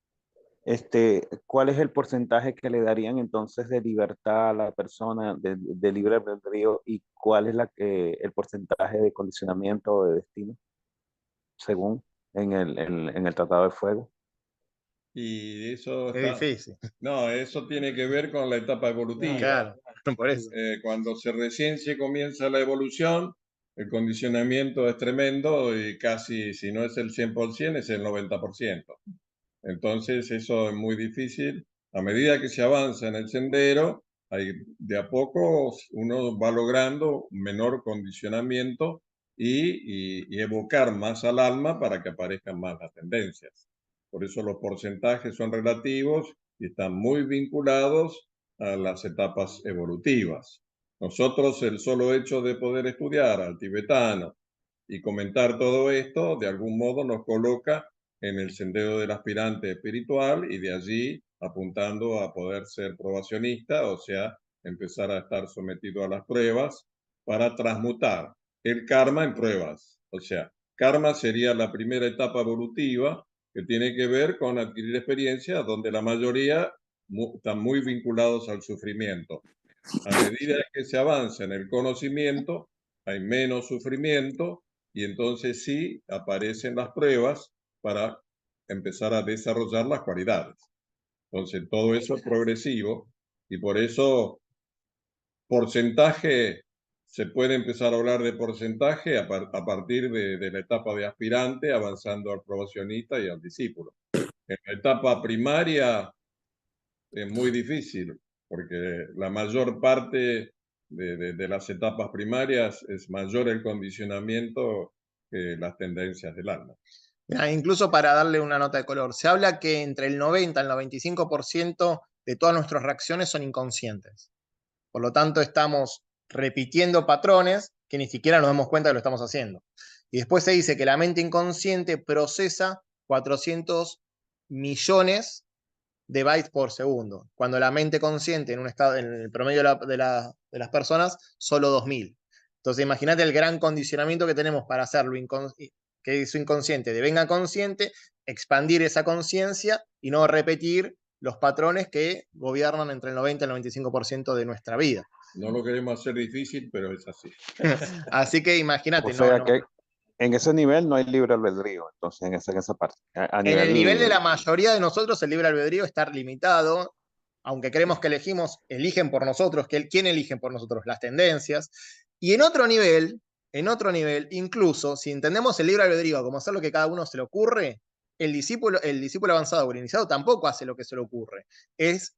¿Cuál es el porcentaje que le darían entonces de libertad a la persona, de libre albedrío, y cuál es el porcentaje de condicionamiento o de destino, según en el Tratado de Fuego? Y eso Es está... difícil. No, eso tiene que ver con la etapa evolutiva. Claro, por eso. Cuando recién se comienza la evolución, el condicionamiento es tremendo y casi, si no es el 100%, es el 90%. Entonces, eso es muy difícil. A medida que se avanza en el sendero, de a poco uno va logrando un menor condicionamiento y evocar más al alma para que aparezcan más las tendencias. Por eso los porcentajes son relativos y están muy vinculados a las etapas evolutivas. Nosotros, el solo hecho de poder estudiar al tibetano y comentar todo esto, de algún modo nos coloca en el sendero del aspirante espiritual y de allí apuntando a poder ser probacionista, o sea, empezar a estar sometido a las pruebas para transmutar el karma en pruebas. O sea, karma sería la primera etapa evolutiva que tiene que ver con adquirir experiencia, donde la mayoría están muy vinculados al sufrimiento. A medida que se avanza en el conocimiento, hay menos sufrimiento y entonces sí aparecen las pruebas para empezar a desarrollar las cualidades. Entonces, todo eso es progresivo y por eso porcentaje, se puede empezar a hablar de porcentaje a partir de la etapa de aspirante, avanzando al probacionista y al discípulo. En la etapa primaria es muy difícil, porque la mayor parte de las etapas primarias es mayor el condicionamiento que las tendencias del alma. Incluso para darle una nota de color, se habla que entre el 90 y el 95% de todas nuestras reacciones son inconscientes. Por lo tanto, estamos repitiendo patrones que ni siquiera nos damos cuenta que lo estamos haciendo. Y después se dice que la mente inconsciente procesa 400 millones de bytes por segundo, cuando la mente consciente en un estado, en el promedio de las personas, solo 2000. Entonces, imagínate el gran condicionamiento que tenemos para hacerlo que es inconsciente devenga consciente, expandir esa conciencia y no repetir los patrones que gobiernan entre el 90 y el 95% de nuestra vida. No lo queremos hacer difícil, pero es así. Así que imagínate, O sea no. que en ese nivel no hay libre albedrío, entonces en esa parte. En el nivel de la mayoría de nosotros, el libre albedrío está limitado, aunque creemos que eligen por nosotros. ¿Quién eligen por nosotros? Las tendencias. Y en otro nivel, incluso si entendemos el libre albedrío como hacer lo que cada uno se le ocurre, el discípulo avanzado o el iniciado tampoco hace lo que se le ocurre.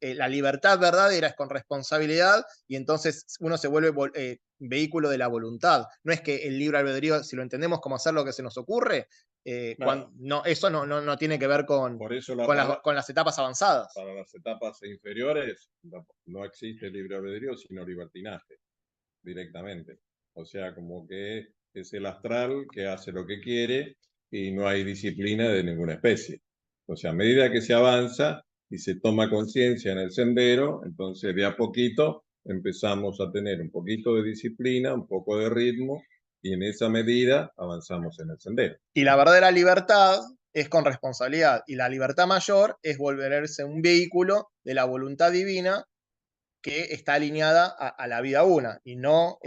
La libertad verdadera es con responsabilidad y entonces uno se vuelve vehículo de la voluntad. No es que el libre albedrío, si lo entendemos como hacer lo que se nos ocurre, Claro. eso no tiene que ver con las etapas avanzadas. Para las etapas inferiores no existe libre albedrío, sino libertinaje, directamente. O sea, como que es el astral que hace lo que quiere y no hay disciplina de ninguna especie. O sea, a medida que se avanza y se toma conciencia en el sendero, entonces de a poquito empezamos a tener un poquito de disciplina, un poco de ritmo, y en esa medida avanzamos en el sendero. Y la verdadera libertad es con responsabilidad, y la libertad mayor es volverse un vehículo de la voluntad divina que está alineada a la vida una, y no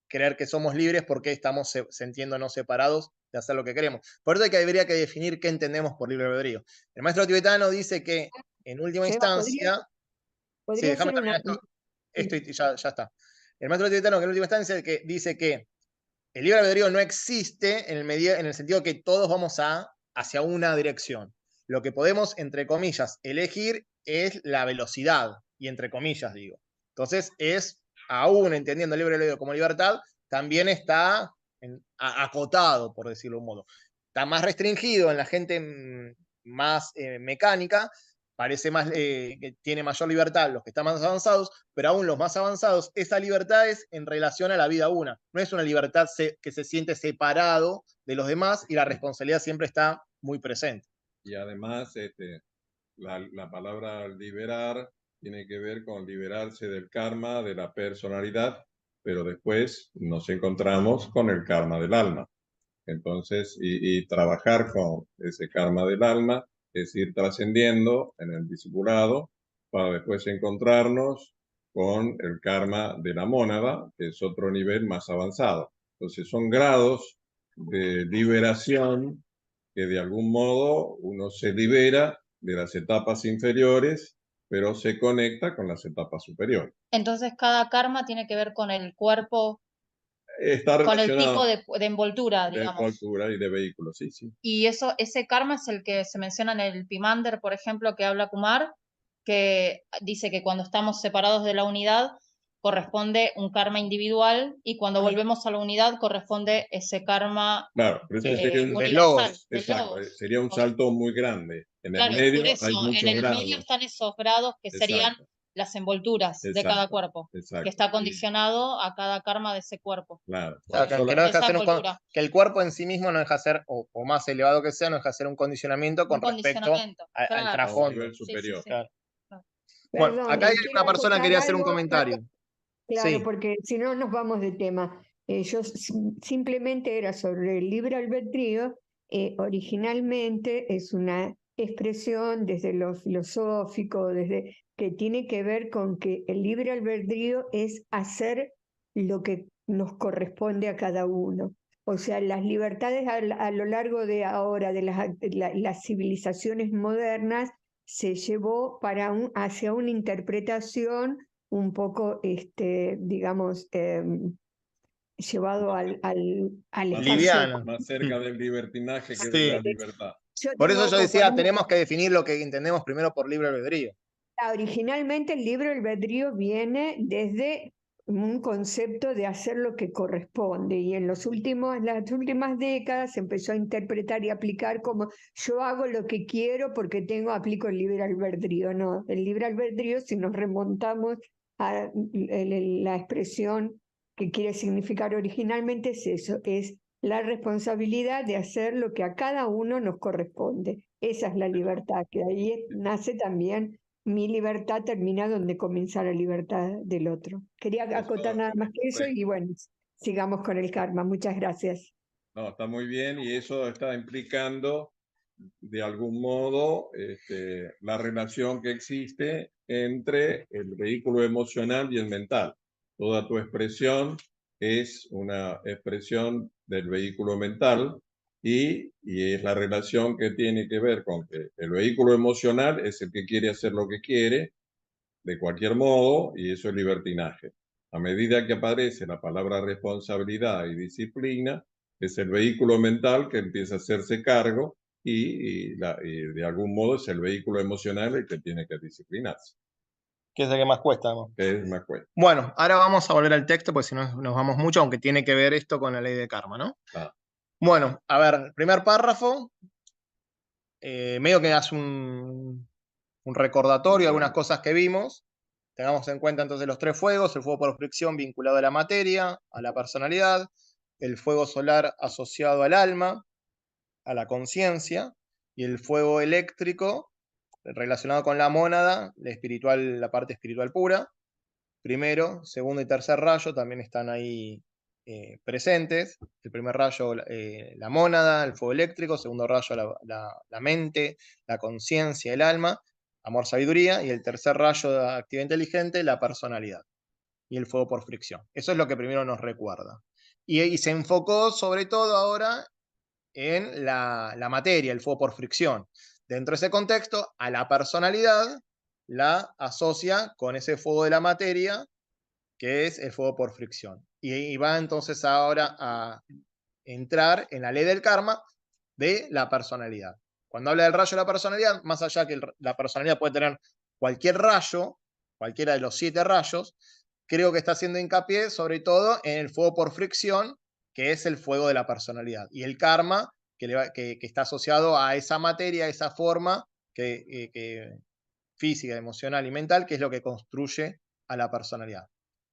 creer que somos libres porque estamos sintiéndonos separados de hacer lo que queremos. Por eso habría que definir qué entendemos por libre albedrío. El maestro tibetano dice que, en última instancia, Podría déjame ser una... terminar esto y ya está. El maestro tibetano, que en última instancia dice que el libre albedrío no existe en el sentido que todos vamos hacia una dirección. Lo que podemos, entre comillas, elegir es la velocidad, y entre comillas digo. Entonces aún entendiendo el libre albedrío como libertad, también está acotado, por decirlo de un modo. Está más restringido en la gente más mecánica, parece más que tiene mayor libertad los que están más avanzados, pero aún los más avanzados, esa libertad es en relación a la vida una. No es una libertad que se siente separado de los demás y la responsabilidad siempre está muy presente. Y además, la palabra liberar tiene que ver con liberarse del karma de la personalidad, pero después nos encontramos con el karma del alma. Entonces, y trabajar con ese karma del alma es ir trascendiendo en el discipulado para después encontrarnos con el karma de la mónada, que es otro nivel más avanzado. Entonces, son grados de liberación que de algún modo uno se libera de las etapas inferiores, pero se conecta con las etapas superiores. Entonces cada karma tiene que ver con el cuerpo, Está con el tipo relacionado de envoltura, de digamos. envoltura y de vehículos, sí, sí. Y ese karma es el que se menciona en el Pimander, por ejemplo, que habla Kumar, que dice que cuando estamos separados de la unidad corresponde un karma individual y cuando volvemos a la unidad corresponde ese karma Claro, pero eso sería un, universal. exacto, sería un salto muy grande. En Claro, el medio por eso, hay muchos en el grados. medio están esos grados que serían Exacto. las envolturas de cada cuerpo, Exacto. que está condicionado a cada karma de ese cuerpo. Claro. Claro, Por eso que no deja esa ser envoltura. que el cuerpo en sí mismo no deja ser, o más elevado que sea, no deja ser un condicionamiento con Un respecto condicionamiento, al claro. a un trasfondo. nivel superior. Sí. Claro. Claro. Bueno, Perdón, acá hay quiero una persona que acotar quería hacer un algo, comentario. claro, Sí. porque si no nos vamos de tema. Yo simplemente era sobre el libre albedrío. Originalmente es una expresión desde lo filosófico, desde que tiene que ver con que el libre albedrío es hacer lo que nos corresponde a cada uno. O sea, las libertades a lo largo de ahora, de las civilizaciones modernas, se llevó hacia una interpretación un poco, digamos, llevado al espacio. Liviano. Más cerca del libertinaje que Sí. de la libertad. Por eso yo decía, por tenemos que definir lo que entendemos primero por libre albedrío. Originalmente el libre albedrío viene desde un concepto de hacer lo que corresponde y en las últimas décadas se empezó a interpretar y aplicar como yo hago lo que quiero porque aplico el libre albedrío. No, el libre albedrío, si nos remontamos a la expresión que quiere significar originalmente, es eso, es la responsabilidad de hacer lo que a cada uno nos corresponde. Esa es la libertad, que ahí nace también mi libertad, termina donde comienza la libertad del otro. Quería acotar nada más que eso y bueno, sigamos con el karma. Muchas gracias. No, está muy bien y eso está implicando de algún modo la relación que existe entre el vehículo emocional y el mental. Toda tu expresión es una expresión del vehículo mental y es la relación que tiene que ver con que el vehículo emocional es el que quiere hacer lo que quiere de cualquier modo y eso es libertinaje. A medida que aparece la palabra responsabilidad y disciplina, es el vehículo mental que empieza a hacerse cargo y de algún modo es el vehículo emocional el que tiene que disciplinarse. Que es el que más cuesta, ¿no? Que es más cuesta. Bueno, ahora vamos a volver al texto, porque si no nos vamos mucho, aunque tiene que ver esto con la ley de karma, ¿no? Ah. Bueno, a ver, primer párrafo, medio que hace un recordatorio, algunas cosas que vimos. Tengamos en cuenta entonces los tres fuegos: el fuego por fricción vinculado a la materia, a la personalidad, el fuego solar asociado al alma, a la conciencia, y el fuego eléctrico relacionado con la mónada, la parte espiritual pura. Primero, segundo y tercer rayo también están ahí presentes. El primer rayo, la mónada, el fuego eléctrico; segundo rayo, la mente, la conciencia, el alma, amor, sabiduría; y el tercer rayo de actividad inteligente, la personalidad y el fuego por fricción. Eso es lo que primero nos recuerda. Y se enfocó sobre todo ahora en la materia, el fuego por fricción. Dentro de ese contexto, a la personalidad la asocia con ese fuego de la materia, que es el fuego por fricción. Y va entonces ahora a entrar en la ley del karma de la personalidad. Cuando habla del rayo de la personalidad, más allá que la personalidad puede tener cualquier rayo, cualquiera de los 7 rayos, creo que está haciendo hincapié sobre todo en el fuego por fricción, que es el fuego de la personalidad, y el karma, que está asociado a esa materia, a esa forma que física, emocional y mental, que es lo que construye a la personalidad.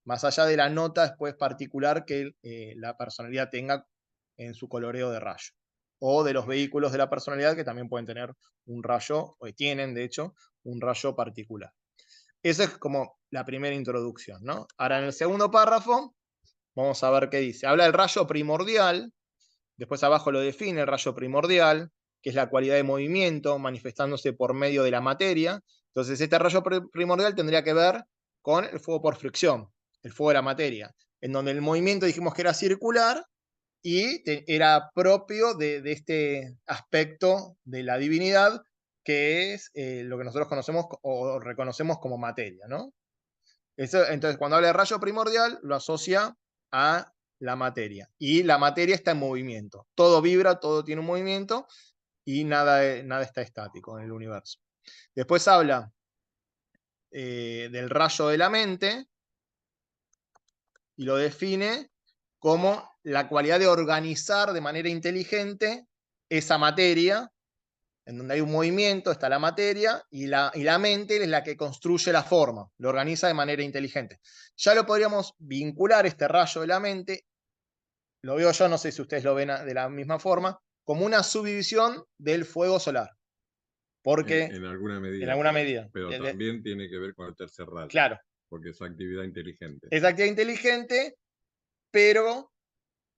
Más allá de la nota después particular que la personalidad tenga en su coloreo de rayo. O de los vehículos de la personalidad que también pueden tener un rayo, o tienen de hecho, un rayo particular. Esa es como la primera introducción, ¿no? Ahora en el segundo párrafo, vamos a ver qué dice. Habla del rayo primordial, después abajo lo define el rayo primordial, que es la cualidad de movimiento manifestándose por medio de la materia. Entonces este rayo primordial tendría que ver con el fuego por fricción, el fuego de la materia, en donde el movimiento dijimos que era circular y era propio de este aspecto de la divinidad, que es lo que nosotros conocemos o reconocemos como materia, ¿no? Entonces, cuando habla de rayo primordial, lo asocia a la materia. Y la materia está en movimiento. Todo vibra, todo tiene un movimiento y nada está estático en el universo. Después habla del rayo de la mente y lo define como la cualidad de organizar de manera inteligente esa materia, en donde hay un movimiento, está la materia, y la mente es la que construye la forma, lo organiza de manera inteligente. Ya lo podríamos vincular, este rayo de la mente, lo veo yo, no sé si ustedes lo ven de la misma forma, como una subdivisión del fuego solar. Porque, en alguna medida. En alguna medida. Pero también tiene que ver con el tercer rayo. Claro. Porque es actividad inteligente. Es actividad inteligente, pero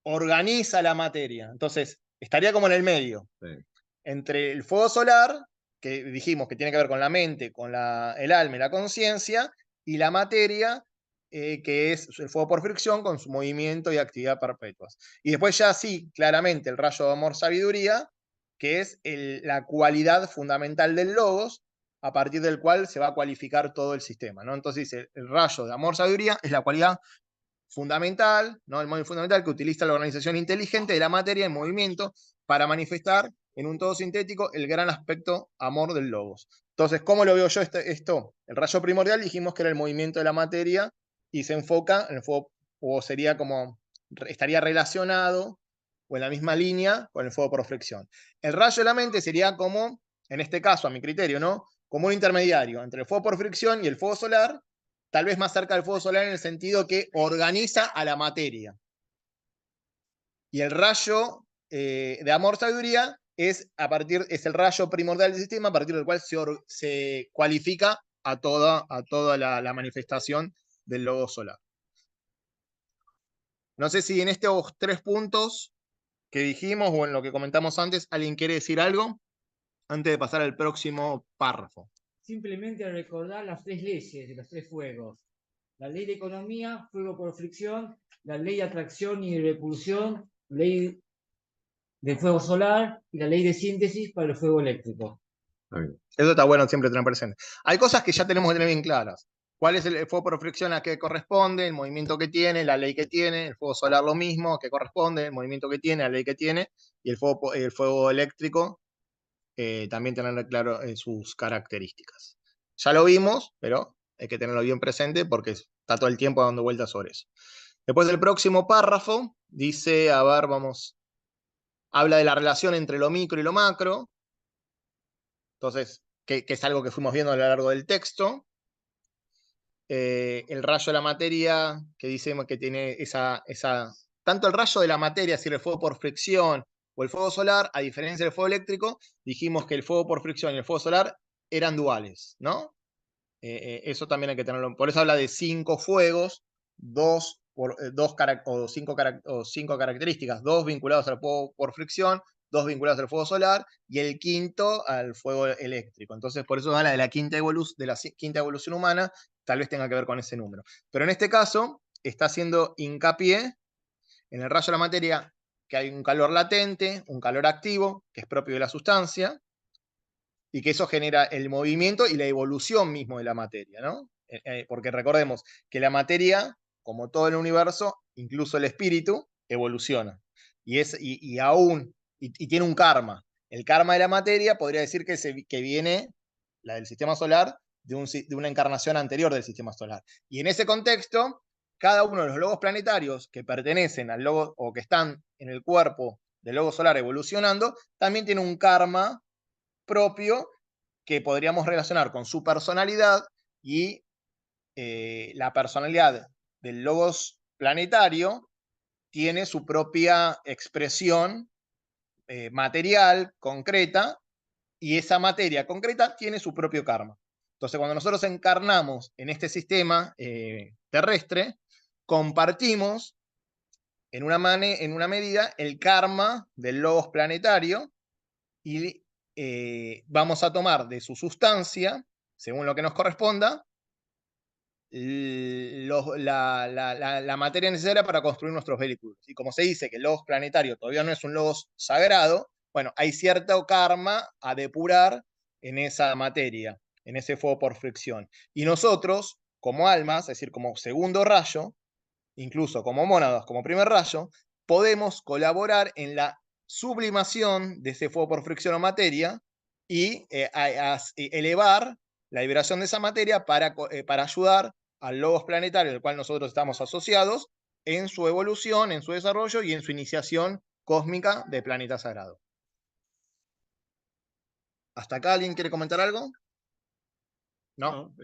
organiza la materia. Entonces, estaría como en el medio. Sí. Entre el fuego solar, que dijimos que tiene que ver con la mente, con el alma y la conciencia, y la materia, que es el fuego por fricción con su movimiento y actividad perpetuas. Y después ya sí, claramente, el rayo de amor-sabiduría, que es la cualidad fundamental del logos, a partir del cual se va a cualificar todo el sistema, ¿no? Entonces dice, el rayo de amor-sabiduría es la cualidad fundamental, ¿no? El móvil fundamental que utiliza la organización inteligente de la materia en movimiento para manifestar en un todo sintético el gran aspecto amor del logos. Entonces, ¿cómo lo veo yo esto? El rayo primordial dijimos que era el movimiento de la materia y se enfoca en el fuego, o sería como, estaría relacionado o en la misma línea con el fuego por fricción. El rayo de la mente sería como, en este caso, a mi criterio, ¿no? Como un intermediario entre el fuego por fricción y el fuego solar, tal vez más cerca del fuego solar en el sentido que organiza a la materia. Y el rayo de amor-sabiduría es el rayo primordial del sistema a partir del cual se cualifica a toda la manifestación del logo solar. No sé si en estos 3 puntos que dijimos o en lo que comentamos antes, ¿alguien quiere decir algo antes de pasar al próximo párrafo? Simplemente recordar las 3 leyes de los 3 fuegos. La ley de economía, fuego por fricción, la ley de atracción y repulsión, ley del fuego solar y la ley de síntesis para el fuego eléctrico. Eso está bueno siempre tener presente. Hay cosas que ya tenemos que tener bien claras. ¿Cuál es el fuego por fricción a qué corresponde? El movimiento que tiene, la ley que tiene. El fuego solar lo mismo, a qué corresponde, el movimiento que tiene, la ley que tiene. Y el fuego eléctrico también tener claro sus características. Ya lo vimos, pero hay que tenerlo bien presente porque está todo el tiempo dando vueltas sobre eso. Después del próximo párrafo, dice, a ver, habla de la relación entre lo micro y lo macro. Entonces, que es algo que fuimos viendo a lo largo del texto. El rayo de la materia, que dice que tiene tanto el rayo de la materia, si el fuego por fricción o el fuego solar, a diferencia del fuego eléctrico, dijimos que el fuego por fricción y el fuego solar eran duales, ¿no? Eso también hay que tenerlo. Por eso habla de 5 fuegos, 5 características, 2 vinculados al fuego por fricción, 2 vinculados al fuego solar y el quinto al fuego eléctrico. Entonces, por eso habla de la quinta evolución humana, tal vez tenga que ver con ese número. Pero en este caso, está haciendo hincapié en el rayo de la materia, que hay un calor latente, un calor activo, que es propio de la sustancia, y que eso genera el movimiento y la evolución mismo de la materia, ¿no? Porque recordemos que la materia, como todo el universo, incluso el espíritu, evoluciona. Y tiene un karma. El karma de la materia podría decir que viene, la del sistema solar, de una encarnación anterior del sistema solar. Y en ese contexto, cada uno de los logos planetarios que pertenecen al logo o que están en el cuerpo del logo solar evolucionando, también tiene un karma propio que podríamos relacionar con su personalidad y la personalidad del logos planetario tiene su propia expresión material, concreta, y esa materia concreta tiene su propio karma. Entonces, cuando nosotros encarnamos en este sistema terrestre, compartimos en una medida el karma del logos planetario y vamos a tomar de su sustancia, según lo que nos corresponda, la materia necesaria para construir nuestros vehículos. Y como se dice que el logos planetario todavía no es un logos sagrado, bueno, hay cierto karma a depurar en esa materia, en ese fuego por fricción. Y nosotros, como almas, es decir, como segundo rayo, incluso como mónadas, como primer rayo, podemos colaborar en la sublimación de ese fuego por fricción o materia y elevar la vibración de esa materia para ayudar al logos planetario, al cual nosotros estamos asociados, en su evolución, en su desarrollo y en su iniciación cósmica de planeta sagrado. ¿Hasta acá alguien quiere comentar algo? ¿No?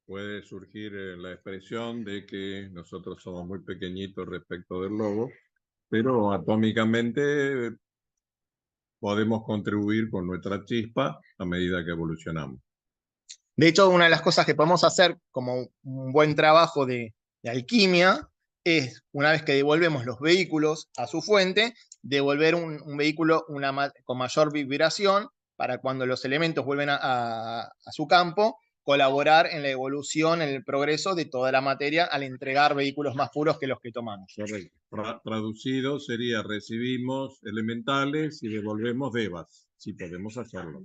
Puede surgir la expresión de que nosotros somos muy pequeñitos respecto del logo, pero atómicamente podemos contribuir con nuestra chispa a medida que evolucionamos. De hecho, una de las cosas que podemos hacer como un buen trabajo de alquimia es, una vez que devolvemos los vehículos a su fuente, devolver un vehículo con mayor vibración para cuando los elementos vuelven a su campo, colaborar en la evolución, en el progreso de toda la materia al entregar vehículos más puros que los que tomamos. Correcto. Traducido sería: recibimos elementales y devolvemos devas, si podemos hacerlo.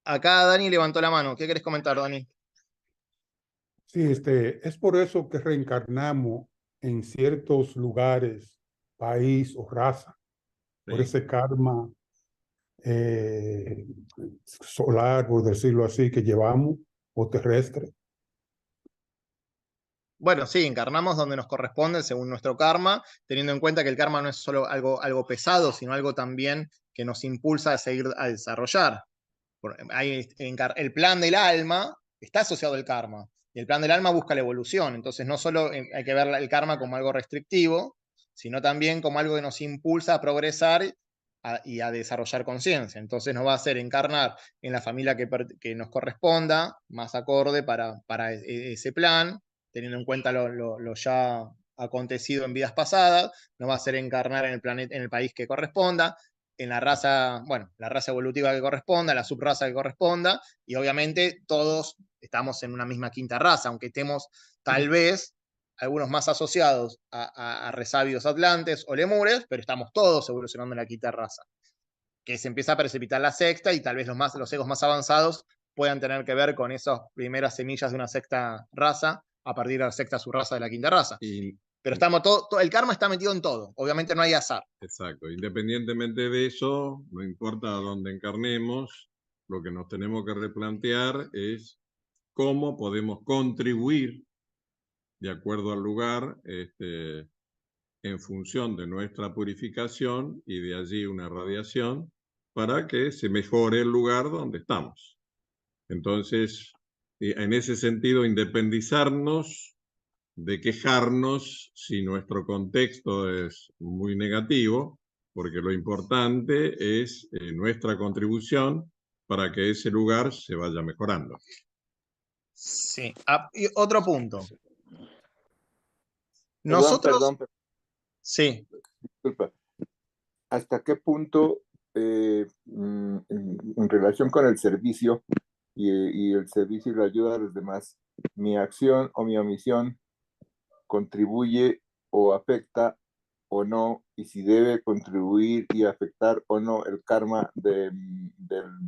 Acá Dani levantó la mano. ¿Qué querés comentar, Dani? Sí, es por eso que reencarnamos en ciertos lugares, país o raza, por ese karma solar, por decirlo así, que llevamos, o terrestre. Bueno, sí, encarnamos donde nos corresponde según nuestro karma, teniendo en cuenta que el karma no es solo algo pesado, sino algo también que nos impulsa a seguir a desarrollar. El plan del alma está asociado al karma, y el plan del alma busca la evolución. Entonces no solo hay que ver el karma como algo restrictivo, sino también como algo que nos impulsa a progresar y a desarrollar conciencia. Entonces nos va a hacer encarnar en la familia que nos corresponda, más acorde para ese plan, teniendo en cuenta lo ya acontecido en vidas pasadas, nos va a hacer encarnar en el país que corresponda, en la raza evolutiva que corresponda, la subraza que corresponda, y obviamente todos estamos en una misma quinta raza, aunque estemos tal vez algunos más asociados a resabios atlantes o lemures, pero estamos todos evolucionando en la quinta raza. Que se empieza a precipitar la sexta y tal vez los egos más avanzados puedan tener que ver con esas primeras semillas de una sexta raza a partir de la sexta subraza de la quinta raza. Pero el karma está metido en todo, obviamente no hay azar. Exacto, independientemente de eso, no importa dónde encarnemos, lo que nos tenemos que replantear es cómo podemos contribuir de acuerdo al lugar, en función de nuestra purificación y de allí una radiación para que se mejore el lugar donde estamos. Entonces, en ese sentido, independizarnos de quejarnos si nuestro contexto es muy negativo, porque lo importante es nuestra contribución para que ese lugar se vaya mejorando. Sí. Y otro punto. Nosotros... Perdón. Sí. Disculpa. ¿Hasta qué punto, en relación con el servicio y el servicio y la ayuda a los demás, mi acción o mi omisión contribuye o afecta o no, y si debe contribuir y afectar o no el karma de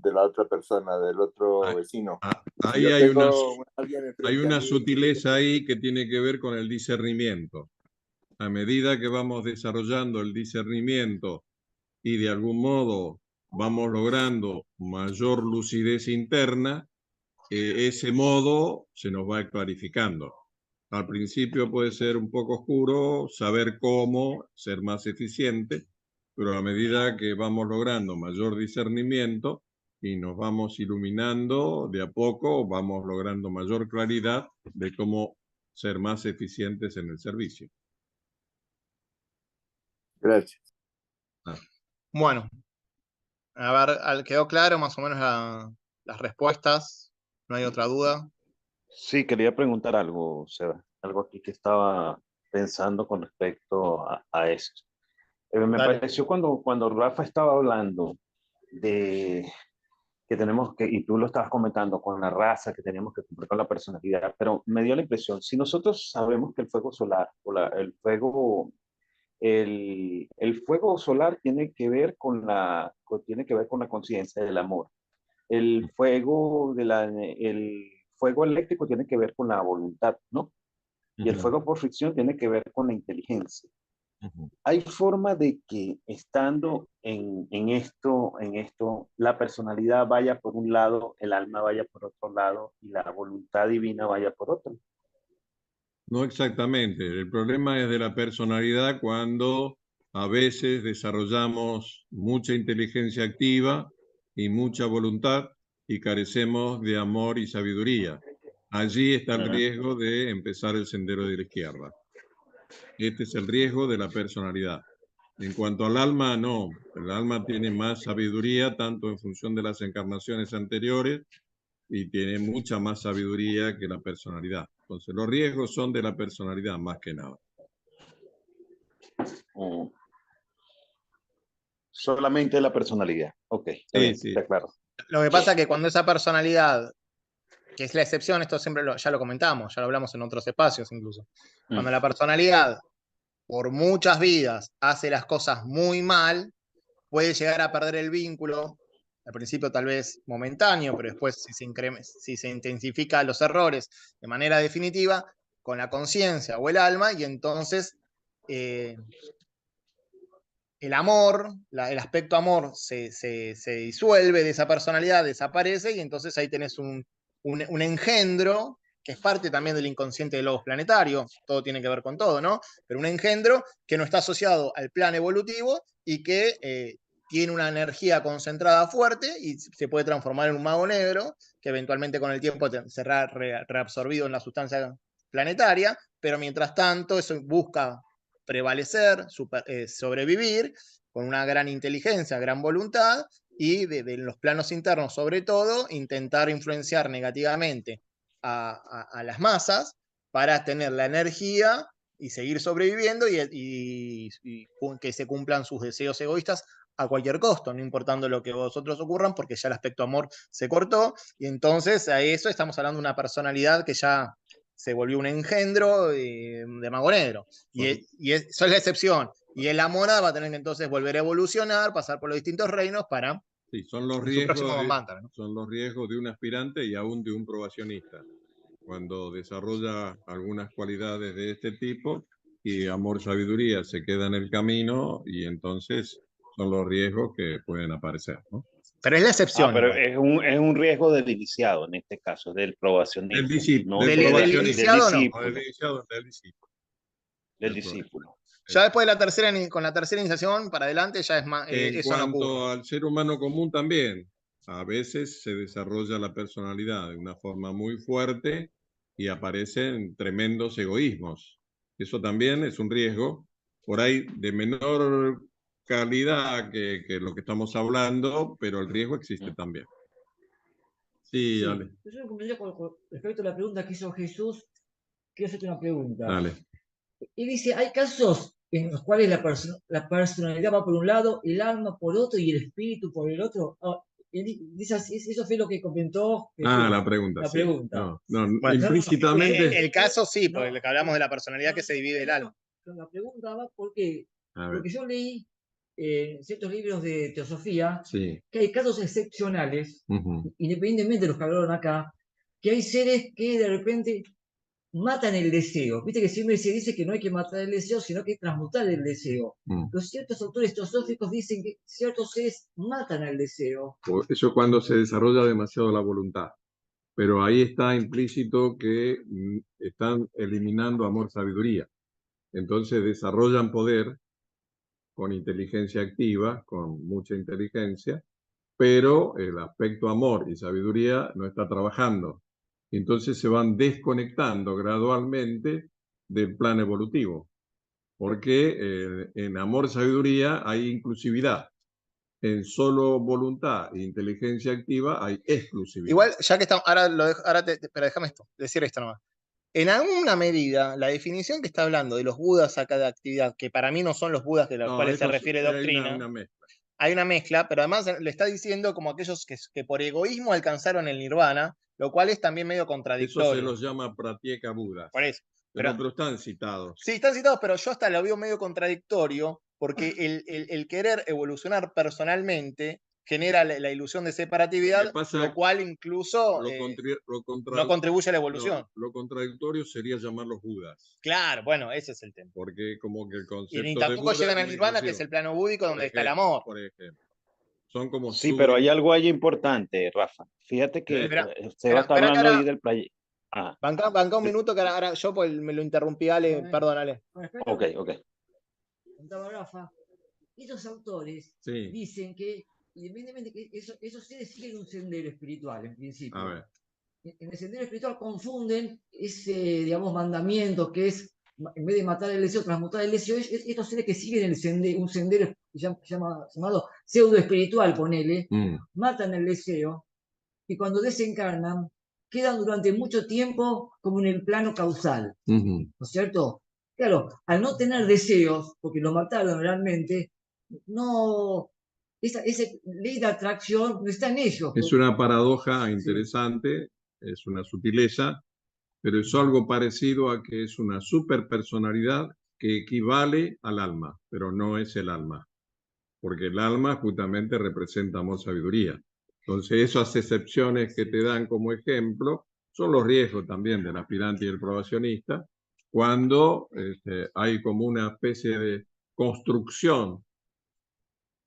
la otra persona, del otro vecino. Si Ahí yo hay tengo alguien enfrente hay a una mí, sutileza ahí que tiene que ver con el discernimiento. A medida que vamos desarrollando el discernimiento y de algún modo vamos logrando mayor lucidez interna, ese modo se nos va clarificando. Al principio puede ser un poco oscuro, saber cómo ser más eficiente, pero a medida que vamos logrando mayor discernimiento y nos vamos iluminando de a poco, vamos logrando mayor claridad de cómo ser más eficientes en el servicio. gracias. Bueno, a ver, ¿quedó claro más o menos las respuestas? ¿No hay otra duda? Sí, quería preguntar algo, Seba, algo aquí que estaba pensando con respecto a eso. Me Dale. pareció cuando Rafa estaba hablando de que tenemos que, y tú lo estabas comentando con la raza, que teníamos que cumplir con la personalidad, pero me dio la impresión, si nosotros sabemos que el fuego solar, el fuego solar tiene que ver tiene que ver con la conciencia del amor. El fuego eléctrico tiene que ver con la voluntad, ¿no? Y el fuego por fricción tiene que ver con la inteligencia. Hay forma de que estando en esto, la personalidad vaya por un lado, el alma vaya por otro lado y la voluntad divina vaya por otro. No exactamente. El problema es de la personalidad cuando a veces desarrollamos mucha inteligencia activa y mucha voluntad y carecemos de amor y sabiduría. Allí está el riesgo de empezar el sendero de la izquierda. Este es el riesgo de la personalidad. En cuanto al alma, no. El alma tiene más sabiduría, tanto en función de las encarnaciones anteriores, y tiene mucha más sabiduría que la personalidad. Entonces, los riesgos son de la personalidad más que nada. Solamente la personalidad. Ok, está bien, Sí. está claro. Lo que pasa es que cuando esa personalidad, que es la excepción, esto siempre ya lo comentamos, ya lo hablamos en otros espacios incluso, cuando la personalidad por muchas vidas hace las cosas muy mal, puede llegar a perder el vínculo, al principio tal vez momentáneo, pero después si se intensifican los errores de manera definitiva, con la conciencia o el alma, y entonces el amor, el aspecto amor se disuelve de esa personalidad, desaparece, y entonces ahí tenés un engendro, que es parte también del inconsciente del logos planetario, todo tiene que ver con todo, ¿no? Pero un engendro que no está asociado al plan evolutivo y que tiene una energía concentrada fuerte y se puede transformar en un mago negro, que eventualmente con el tiempo será reabsorbido en la sustancia planetaria, pero mientras tanto eso busca prevalecer, sobrevivir con una gran inteligencia, gran voluntad y de los planos internos sobre todo intentar influenciar negativamente a las masas para tener la energía y seguir sobreviviendo y que se cumplan sus deseos egoístas a cualquier costo, no importando lo que vosotros ocurran, porque ya el aspecto amor se cortó, y entonces a eso estamos hablando de una personalidad que ya se volvió un engendro de mago negro. Eso es la excepción. Y el Amora va a tener que entonces volver a evolucionar, pasar por los distintos reinos para Sí, son los riesgos de un aspirante y aún de un probacionista. Cuando desarrolla algunas cualidades de este tipo y amor, sabiduría se queda en el camino, y entonces son los riesgos que pueden aparecer, ¿no? Pero es la excepción. Pero es un riesgo del iniciado, en este caso, del probacionista. Del discípulo. No del iniciado, no. Del discípulo. Ya después de con la tercera iniciación para adelante ya es más. En eso no cuanto ocurre. al ser humano común también, a veces se desarrolla la personalidad de una forma muy fuerte y aparecen tremendos egoísmos. Eso también es un riesgo, por ahí de menor calidad que lo que estamos hablando, pero el riesgo existe también. Sí, dale. Yo me convenía con respecto a la pregunta que hizo Jesús, quiero hacerte una pregunta. Dale. Y dice, hay casos en los cuales la personalidad va por un lado, el alma por otro y el espíritu por el otro. Dice así, eso fue lo que comentó Jesús. La pregunta. La sí. pregunta. No, Bueno, implícitamente. el caso sí, porque hablamos de la personalidad que se divide el alma. La pregunta va porque A ver, Porque yo leí en ciertos libros de teosofía sí. que hay casos excepcionales, Ujú. independientemente de los que hablaron acá, que hay seres que de repente matan el deseo. Viste que siempre se dice que no hay que matar el deseo, sino que hay que transmutar el deseo. Mm. Los ciertos autores teosóficos dicen que ciertos seres matan al deseo. Eso cuando se desarrolla demasiado la voluntad. Pero ahí está implícito que están eliminando amor, sabiduría. Entonces desarrollan poder con inteligencia activa, con mucha inteligencia, pero el aspecto amor y sabiduría no está trabajando. Entonces se van desconectando gradualmente del plan evolutivo, porque en amor, sabiduría hay inclusividad. En solo voluntad e inteligencia activa hay exclusividad. Igual, ya que estamos, ahora lo dejo, pero déjame decir esto nomás. En alguna medida, la definición que está hablando de los budas acá de actividad, que para mí no son los budas de los No, cuales se esto refiere hay doctrina, una mezcla. hay una mezcla, pero además le está diciendo como aquellos que por egoísmo alcanzaron el nirvana, lo cual es también medio Eso se contradictorio. los llama pratyeka budas. Por eso. Pero están citados. Sí, están citados, pero yo hasta lo veo medio contradictorio, porque el querer evolucionar personalmente genera la ilusión de separatividad, lo cual incluso no contribuye a la evolución. Lo contradictorio sería llamarlos budas. Claro, bueno, ese es el tema. Porque como que el Y concepto ni de tampoco Buda llegan es al una nirvana, que es ilusión. el plano búdico donde está el amor. Por ejemplo. Son como Sí, pero hay algo ahí importante, Rafa. Fíjate que Seba está hablando ahí del play. Ah. Banca un minuto que ahora yo pues, me lo interrumpí, Ale, perdónale. Ok. Contaba Rafa, estos autores dicen que, independientemente que esos seres siguen un sendero espiritual, en principio. A ver. En el sendero espiritual confunden ese, digamos, mandamiento que es, en vez de matar el deseo, transmutar el deseo, estos seres que siguen un sendero llamado pseudo espiritual, ponele, matan el deseo, y cuando desencarnan, quedan durante mucho tiempo como en el plano causal, ¿no es cierto? Claro, al no tener deseos, porque lo mataron realmente, no, esa ley de atracción no está en ellos. Es una paradoja interesante, es una sutileza, pero es algo parecido a que es una superpersonalidad que equivale al alma, pero no es el alma, porque el alma justamente representa amor, sabiduría. Entonces, esas excepciones que te dan como ejemplo son los riesgos también del aspirante y el probacionista, cuando hay como una especie de construcción,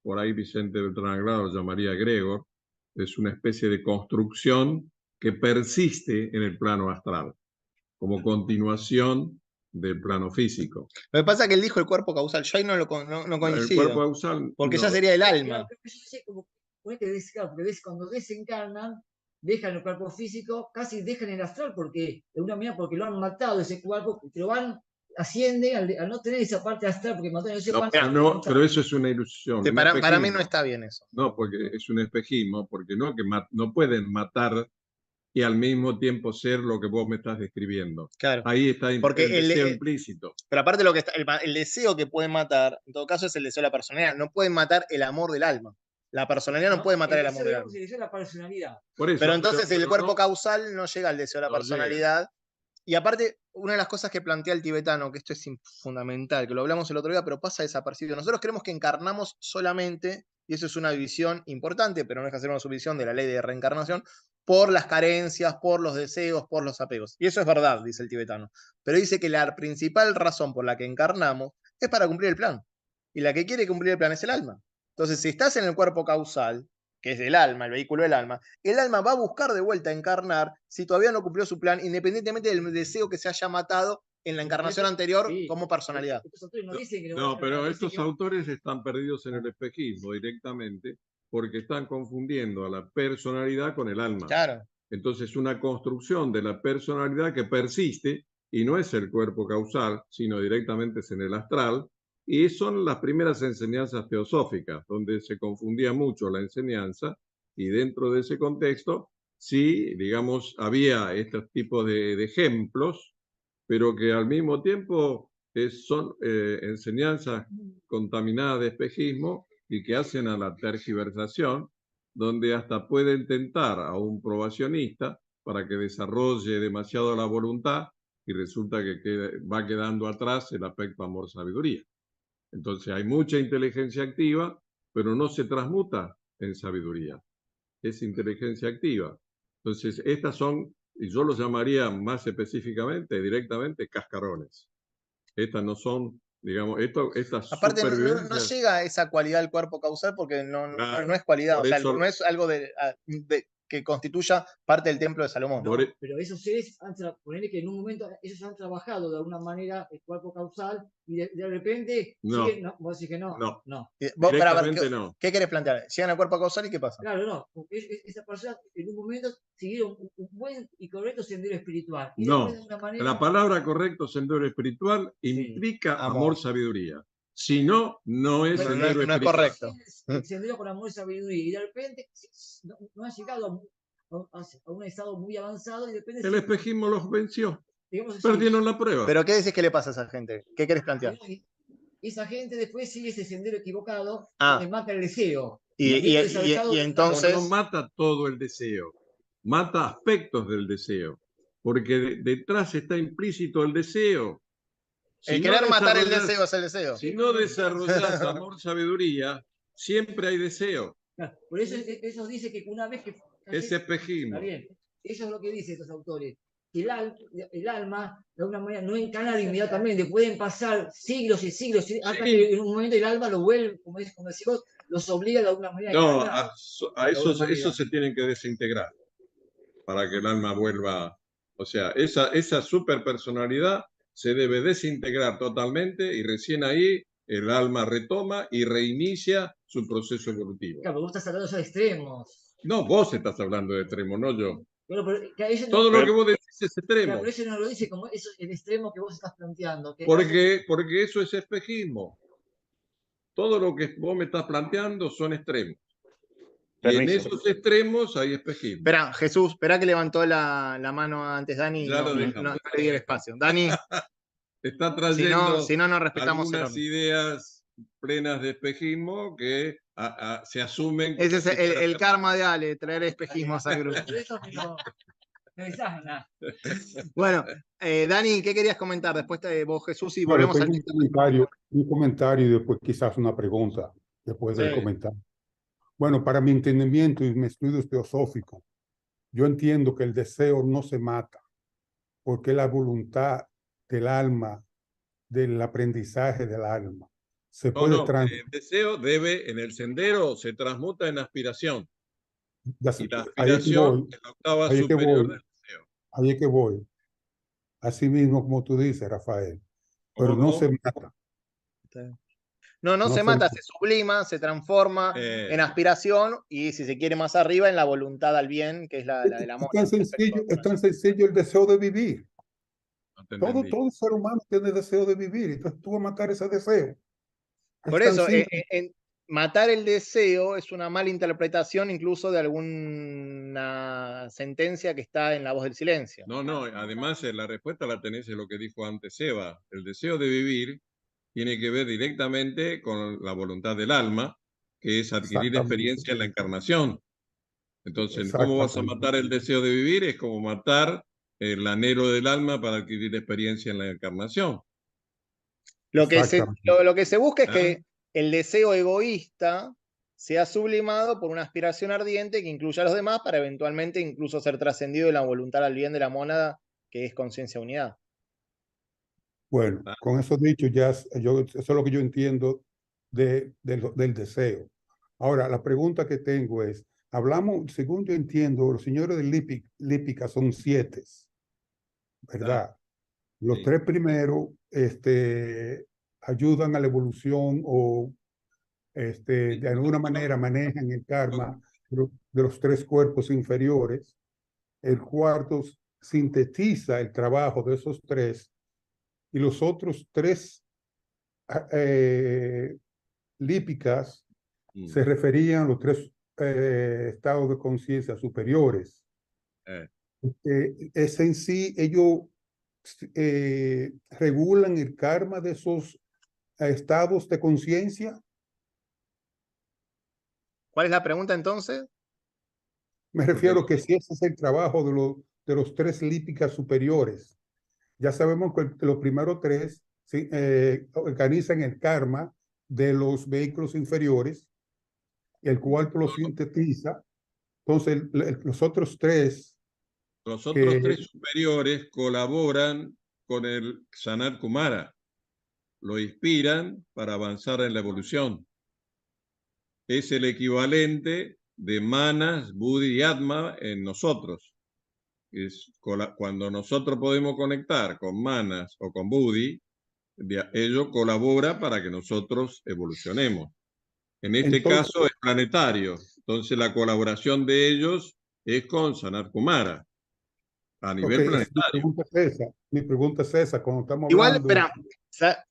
por ahí Vicente Beltrán Anglada lo llamaría egregor, es una especie de construcción que persiste en el plano astral, como continuación del plano físico. Lo que pasa es que él dijo el cuerpo causal, yo ahí no coincido. El cuerpo causal, porque no. Ya sería el alma. Claro, porque cuando desencarnan, dejan el cuerpo físico, casi dejan el astral, porque de una manera porque lo han matado ese cuerpo, pero asciende al no tener esa parte astral, porque mataron ese cuerpo. Pero eso es una ilusión. Que para mí no está bien eso. No, porque es un espejismo, porque no pueden matar y al mismo tiempo ser lo que vos me estás describiendo. Claro. Ahí está porque el deseo implícito. Pero aparte lo que está, el deseo que pueden matar, en todo caso, es el deseo de la personalidad. No pueden matar el amor del alma. La personalidad no puede matar el amor del alma. El deseo de la personalidad. Por eso, pero entonces el cuerpo causal no llega al deseo de la personalidad. Y aparte, una de las cosas que plantea el tibetano, que esto es fundamental, que lo hablamos el otro día, pero pasa desapercibido. Nosotros creemos que encarnamos solamente, y eso es una visión importante, pero no es que hacer una subvisión de la ley de reencarnación, por las carencias, por los deseos, por los apegos. Y eso es verdad, dice el tibetano. Pero dice que la principal razón por la que encarnamos es para cumplir el plan. Y la que quiere cumplir el plan es el alma. Entonces, si estás en el cuerpo causal, que es el alma, el vehículo del alma, el alma va a buscar de vuelta a encarnar si todavía no cumplió su plan, independientemente del deseo que se haya matado en la encarnación anterior como personalidad. No, pero estos autores están perdidos en el espejismo directamente porque están confundiendo a la personalidad con el alma. Claro. Entonces, una construcción de la personalidad que persiste y no es el cuerpo causal, sino directamente es en el astral. Y son las primeras enseñanzas teosóficas, donde se confundía mucho la enseñanza, y dentro de ese contexto, sí, digamos, había estos tipos de ejemplos, pero que al mismo tiempo son enseñanzas contaminadas de espejismo y que hacen a la tergiversación, donde hasta pueden tentar a un probacionista para que desarrolle demasiado la voluntad y resulta que va quedando atrás el aspecto amor-sabiduría. Entonces hay mucha inteligencia activa, pero no se transmuta en sabiduría. Es inteligencia activa. Entonces, estas son, y yo los llamaría más específicamente, directamente, cascarones. Estas no son, digamos, estas Aparte, no supervivencias. llega a esa cualidad del cuerpo causal porque no Claro, es cualidad, por o sea, eso- no es algo que constituya parte del templo de Salomón. No, Por e- pero esos seres, ponele que en un momento ellos han trabajado de alguna manera el cuerpo causal y de repente No. siguen, no, vos decís que no. No. No. Vos, pará, Directamente no. ¿qué querés plantear? ¿Llegan al cuerpo causal y qué pasa? Claro, no, porque esa persona en un momento siguieron un buen y correcto sendero espiritual. Y No. después de una manera. La palabra correcto, sendero espiritual, implica Amor. sabiduría. Si no, no es Pero sendero no es espiritual. correcto. El sendero con amor y sabiduría. Y de repente no ha llegado a un estado muy avanzado y de repente. El espejismo los venció. Digamos así, Perdieron la prueba. ¿Pero qué decís que le pasa a esa gente? ¿Qué querés plantear? esa gente después sigue ese sendero equivocado, Ah. que mata el deseo. Y No, entonces. no mata todo el deseo, mata aspectos del deseo, porque detrás está implícito el deseo. El Si querer no matar el desarrollas- deseo es el deseo. Si no desarrollas amor, sabiduría, siempre hay deseo. Por eso dice que una vez que. Es espejismo. Está bien. Eso es lo que dicen estos autores. Que el alma, de alguna manera, no encarna inmediatamente. Pueden pasar siglos y siglos, hasta que en un momento el alma lo vuelve, como decís vos, los obliga de alguna manera No, encarnar. a eso se tienen que desintegrar para que el alma vuelva. O sea, esa superpersonalidad se debe desintegrar totalmente y recién ahí el alma retoma y reinicia su proceso evolutivo. Claro, vos estás hablando de esos extremos. No, vos estás hablando de extremo, no yo. Bueno, pero Todo lo que vos decís es extremo. Claro, pero eso no lo dice como eso, el extremo que vos estás planteando. Que Porque eso es espejismo. Todo lo que vos me estás planteando son extremos. Permiso. Y en esos extremos hay espejismo. Espera, Jesús, espera que levantó la mano antes Dani y Ya lo no dejamos. le di el espacio. Dani, Está trayendo si no respetamos el algunas orden. ideas plenas de espejismo que se asumen. Ese es el karma de Ale, traer espejismos al grupo. por eso que no desasna. Bueno, Dani, ¿qué querías comentar? Después vos, Jesús, y Bueno, volvemos al tengo un comentario y después quizás una pregunta después del Sí. comentario. Bueno, para mi entendimiento y mi estudio teosófico, yo entiendo que el deseo no se mata, porque es la voluntad del alma, del aprendizaje del alma. Se puede El deseo debe, en el sendero, se transmuta en aspiración. Y la aspiración es la octava superior del deseo. Ahí es que voy. Así mismo como tú dices, Rafael. Pero no se mata. No se mata, se sublima, se transforma en aspiración y, si se quiere más arriba, en la voluntad al bien, que es la del amor. Es tan sencillo el deseo de vivir. Todo ser humano tiene deseo de vivir. Entonces tú vas a matar ese deseo. Por eso, matar el deseo es una mala interpretación incluso de alguna sentencia que está en La Voz del Silencio. No, además la respuesta la tenés en lo que dijo antes Eva. El deseo de vivir tiene que ver directamente con la voluntad del alma, que es adquirir experiencia en la encarnación. Entonces, ¿cómo vas a matar el deseo de vivir? Es como matar el anhelo del alma para adquirir experiencia en la encarnación. Lo que se busca es que el deseo egoísta sea sublimado por una aspiración ardiente que incluya a los demás para eventualmente incluso ser trascendido de la voluntad al bien de la mónada, que es conciencia unidad. Bueno, con eso dicho, eso es lo que yo entiendo del deseo. Ahora, la pregunta que tengo es, hablamos, según yo entiendo, los señores de Lípica son 7, ¿verdad? Los 3 primeros ayudan a la evolución o de alguna manera manejan el karma de los 3 cuerpos inferiores. El cuarto sintetiza el trabajo de esos 3 y los otros 3 lípicas se referían a los 3 estados de conciencia superiores. Es en sí, ellos regulan el karma de esos estados de conciencia. ¿Cuál es la pregunta entonces? Me refiero que si ese es el trabajo de los 3 lípicas superiores. Ya sabemos que los primeros 3 organizan el karma de los vehículos inferiores, y el cuarto lo sintetiza. Entonces, los otros tres Los otros que... tres superiores colaboran con el Sanat Kumara, lo inspiran para avanzar en la evolución. Es el equivalente de Manas, Buddhi y Atma en nosotros. Cuando nosotros podemos conectar con Manas o con Buddhi, ello colabora para que nosotros evolucionemos. En este Entonces, caso es planetario. Entonces la colaboración de ellos es con Sanat Kumara a nivel mi planetario. pregunta es esa. Mi pregunta es esa. Cuando estamos Igual, hablando... espera,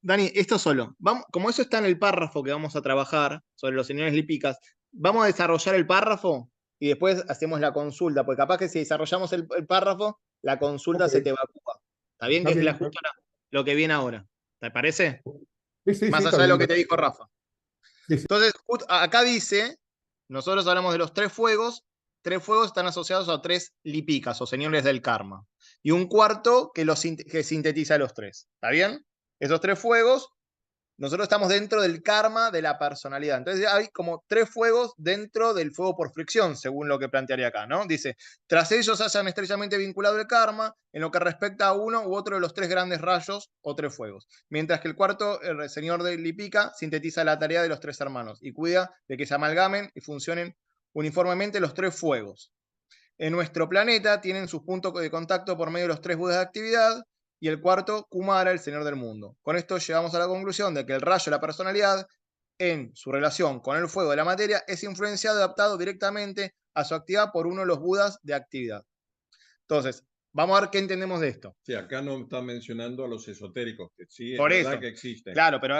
Dani, esto solo. Como eso está en el párrafo que vamos a trabajar sobre los señores lípicas, vamos a desarrollar el párrafo y después hacemos la consulta, porque capaz que si desarrollamos el párrafo, la consulta se te evacúa. ¿Está bien? Está Que bien, es justo lo que viene ahora. ¿Te parece? sí, Más está allá de lo bien. que te dijo Rafa. Sí, sí. Entonces, acá dice, nosotros hablamos de los tres fuegos están asociados a tres lípicas o señores del karma. Y un cuarto que sintetiza los tres. ¿Está bien? Esos tres fuegos, nosotros estamos dentro del karma de la personalidad. Entonces hay como tres fuegos dentro del fuego por fricción, según lo que plantearía acá, ¿no? Dice, tras ellos hayan estrechamente vinculado el karma en lo que respecta a uno u otro de los tres grandes rayos o tres fuegos. Mientras que el cuarto, el señor de Lipica, sintetiza la tarea de los tres hermanos y cuida de que se amalgamen y funcionen uniformemente los tres fuegos. En nuestro planeta tienen sus puntos de contacto por medio de los tres budas de actividad y el cuarto, Kumara, el señor del mundo. Con esto llegamos a la conclusión de que el rayo de la personalidad, en su relación con el fuego de la materia, es influenciado y adaptado directamente a su actividad por uno de los budas de actividad. Entonces, vamos a ver qué entendemos de esto. Sí, acá no está mencionando a los esotéricos, que sí, es Por verdad eso, que existen. claro, pero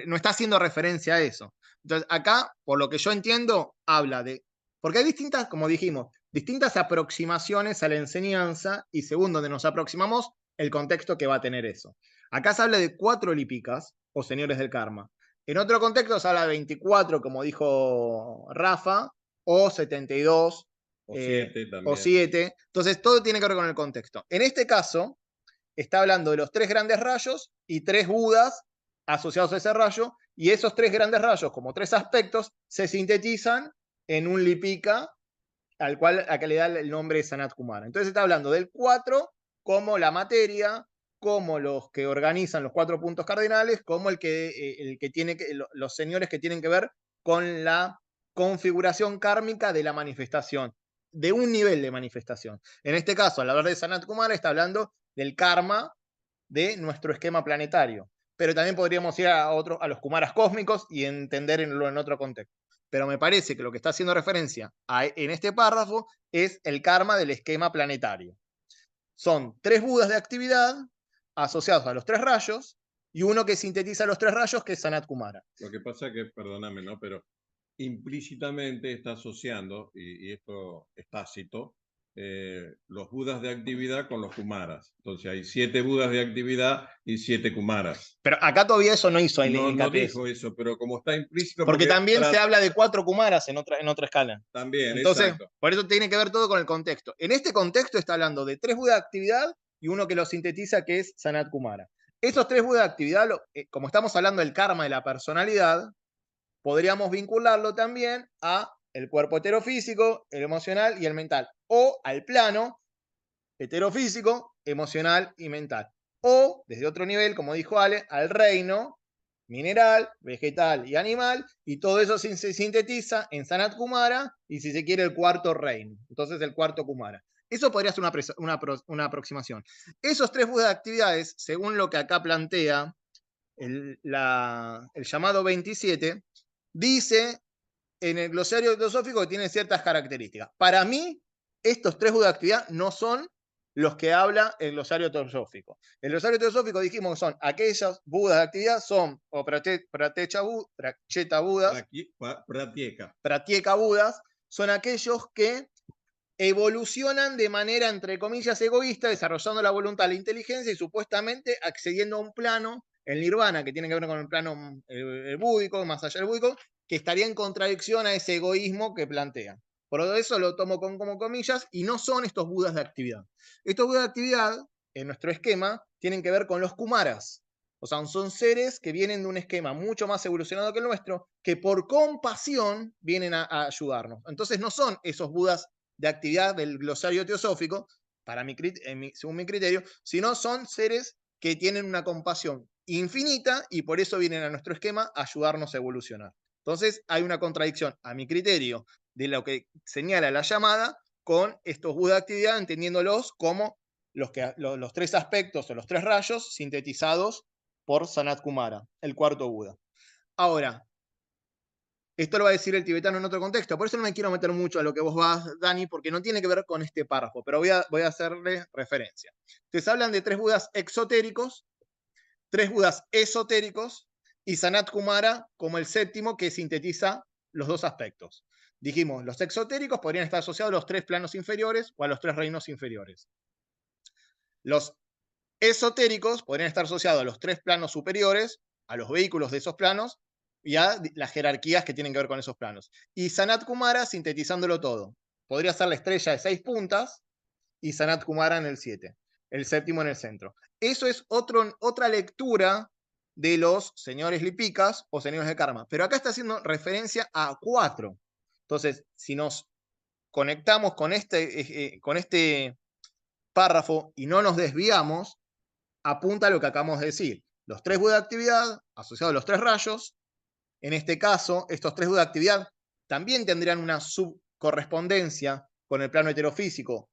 no está haciendo referencia a eso. Entonces, acá, por lo que yo entiendo, habla de... Porque hay distintas, como dijimos, distintas aproximaciones a la enseñanza y según donde nos aproximamos, el contexto que va a tener eso. Acá se habla de 4 lípicas o señores del karma. En otro contexto se habla de 24, como dijo Rafa, o 72, O 7 o también. 7. Entonces, todo tiene que ver con el contexto. En este caso, está hablando de los 3 grandes rayos y 3 budas asociados a ese rayo, y esos 3 grandes rayos, como 3 aspectos, se sintetizan en un lipika a que le da el nombre de Sanat Kumara. Entonces está hablando del 4 como la materia, como los que organizan los 4 puntos cardinales, como el que tiene los señores que tienen que ver con la configuración kármica de la manifestación, de un nivel de manifestación. En este caso, al hablar de Sanat Kumara, está hablando del karma de nuestro esquema planetario. Pero también podríamos ir a los Kumaras cósmicos y entenderlo en otro contexto. Pero me parece que lo que está haciendo referencia en este párrafo es el karma del esquema planetario. Son 3 budas de actividad asociados a los 3 rayos y uno que sintetiza los 3 rayos, que es Sanat Kumara. Lo que pasa es que, perdóname, ¿no? Pero implícitamente está asociando, y esto es tácito, los budas de actividad con los kumaras. Entonces hay 7 budas de actividad y 7 kumaras. Pero acá todavía eso no hizo el No dijo eso, pero como está implícito... Porque también se habla de 4 kumaras en otra escala. También, entonces, exacto. Por eso tiene que ver todo con el contexto. En este contexto está hablando de 3 budas de actividad y uno que lo sintetiza, que es Sanat Kumara. Esos 3 budas de actividad, como estamos hablando del karma de la personalidad, podríamos vincularlo también a el cuerpo heterofísico, el emocional y el mental, o al plano heterofísico, emocional y mental, o desde otro nivel, como dijo Ale, al reino mineral, vegetal y animal, y todo eso se sintetiza en Sanat Kumara y, si se quiere, el cuarto reino. Entonces, el cuarto Kumara. Eso podría ser una aproximación. Esos 3 budas de actividades, según lo que acá plantea el llamado 27, dice en el glosario teosófico que tiene ciertas características. Para mí, estos 3 budas de actividad no son los que habla el glosario teosófico. El glosario teosófico dijimos que son aquellas budas de actividad, son o pratyeka budas, pratyeka budas, son aquellos que evolucionan de manera, entre comillas, egoísta, desarrollando la voluntad, la inteligencia y supuestamente accediendo a un plano, el nirvana, que tiene que ver con el plano búdico, más allá del búdico, que estaría en contradicción a ese egoísmo que plantea. Por eso lo tomo como comillas, y no son estos budas de actividad. Estos budas de actividad, en nuestro esquema, tienen que ver con los kumaras. O sea, son seres que vienen de un esquema mucho más evolucionado que el nuestro, que por compasión vienen a ayudarnos. Entonces no son esos budas de actividad del glosario teosófico, según mi criterio, sino son seres que tienen una compasión infinita y por eso vienen a nuestro esquema a ayudarnos a evolucionar. Entonces hay una contradicción, a mi criterio, de lo que señala la llamada con estos budas de actividad, entendiéndolos como los tres aspectos o los tres rayos sintetizados por Sanat Kumara, el cuarto Buda. Ahora, esto lo va a decir el tibetano en otro contexto, por eso no me quiero meter mucho a lo que vos vas, Dani, porque no tiene que ver con este párrafo, pero voy a hacerle referencia. Entonces hablan de tres Budas exotéricos, tres Budas esotéricos y Sanat Kumara como el séptimo que sintetiza los dos aspectos. Dijimos, los exotéricos podrían estar asociados a los tres planos inferiores o a los tres reinos inferiores. Los esotéricos podrían estar asociados a los tres planos superiores, a los vehículos de esos planos y a las jerarquías que tienen que ver con esos planos. Y Sanat Kumara sintetizándolo todo. Podría ser la estrella de 6 puntas y Sanat Kumara en el 7, el séptimo en el centro. Eso es otra lectura de los señores lipicas o señores de karma. Pero acá está haciendo referencia a 4. Entonces, si nos conectamos con este párrafo y no nos desviamos, apunta a lo que acabamos de decir. Los tres Budas de actividad asociados a los tres rayos. En este caso, estos tres Budas de actividad también tendrían una subcorrespondencia con el plano heterofísico,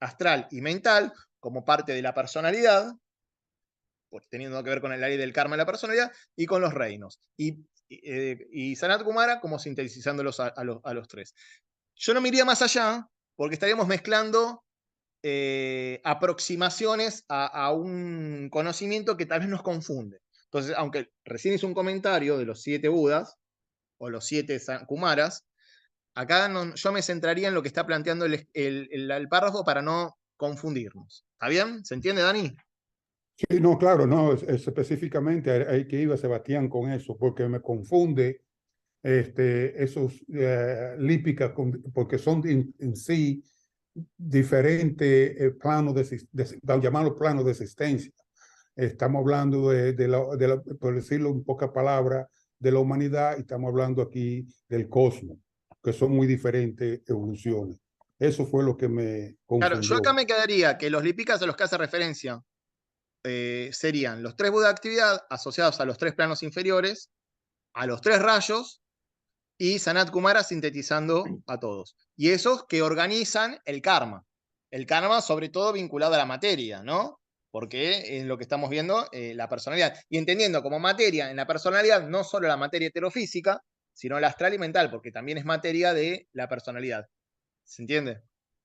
astral y mental, como parte de la personalidad, teniendo que ver con la ley del karma de la personalidad, y con los reinos. Y Sanat Kumara como sintetizándolos a los tres. Yo no me iría más allá, porque estaríamos mezclando aproximaciones a un conocimiento que tal vez nos confunde. Entonces, aunque recién hice un comentario de los 7 Budas, o los 7 Kumaras, acá yo me centraría en lo que está planteando el párrafo para no confundirnos. ¿Está bien? ¿Se entiende, Dani? Sí, no, claro, no, específicamente ahí que iba Sebastián con eso, porque me confunde esos lípicas, porque son en sí diferentes planos llamarlos planos de existencia. Estamos hablando por decirlo en pocas palabras, de la humanidad, y estamos hablando aquí del cosmos, que son muy diferentes evoluciones. Eso fue lo que me confundió. Claro, yo acá me quedaría que los lipicas a los que hace referencia serían los tres Budas de actividad asociados a los tres planos inferiores, a los tres rayos, y Sanat Kumara sintetizando a todos. Y esos que organizan el karma. El karma sobre todo vinculado a la materia, ¿no? Porque es lo que estamos viendo, la personalidad. Y entendiendo como materia en la personalidad no solo la materia heterofísica, sino la astral y mental, porque también es materia de la personalidad. ¿Se entiende?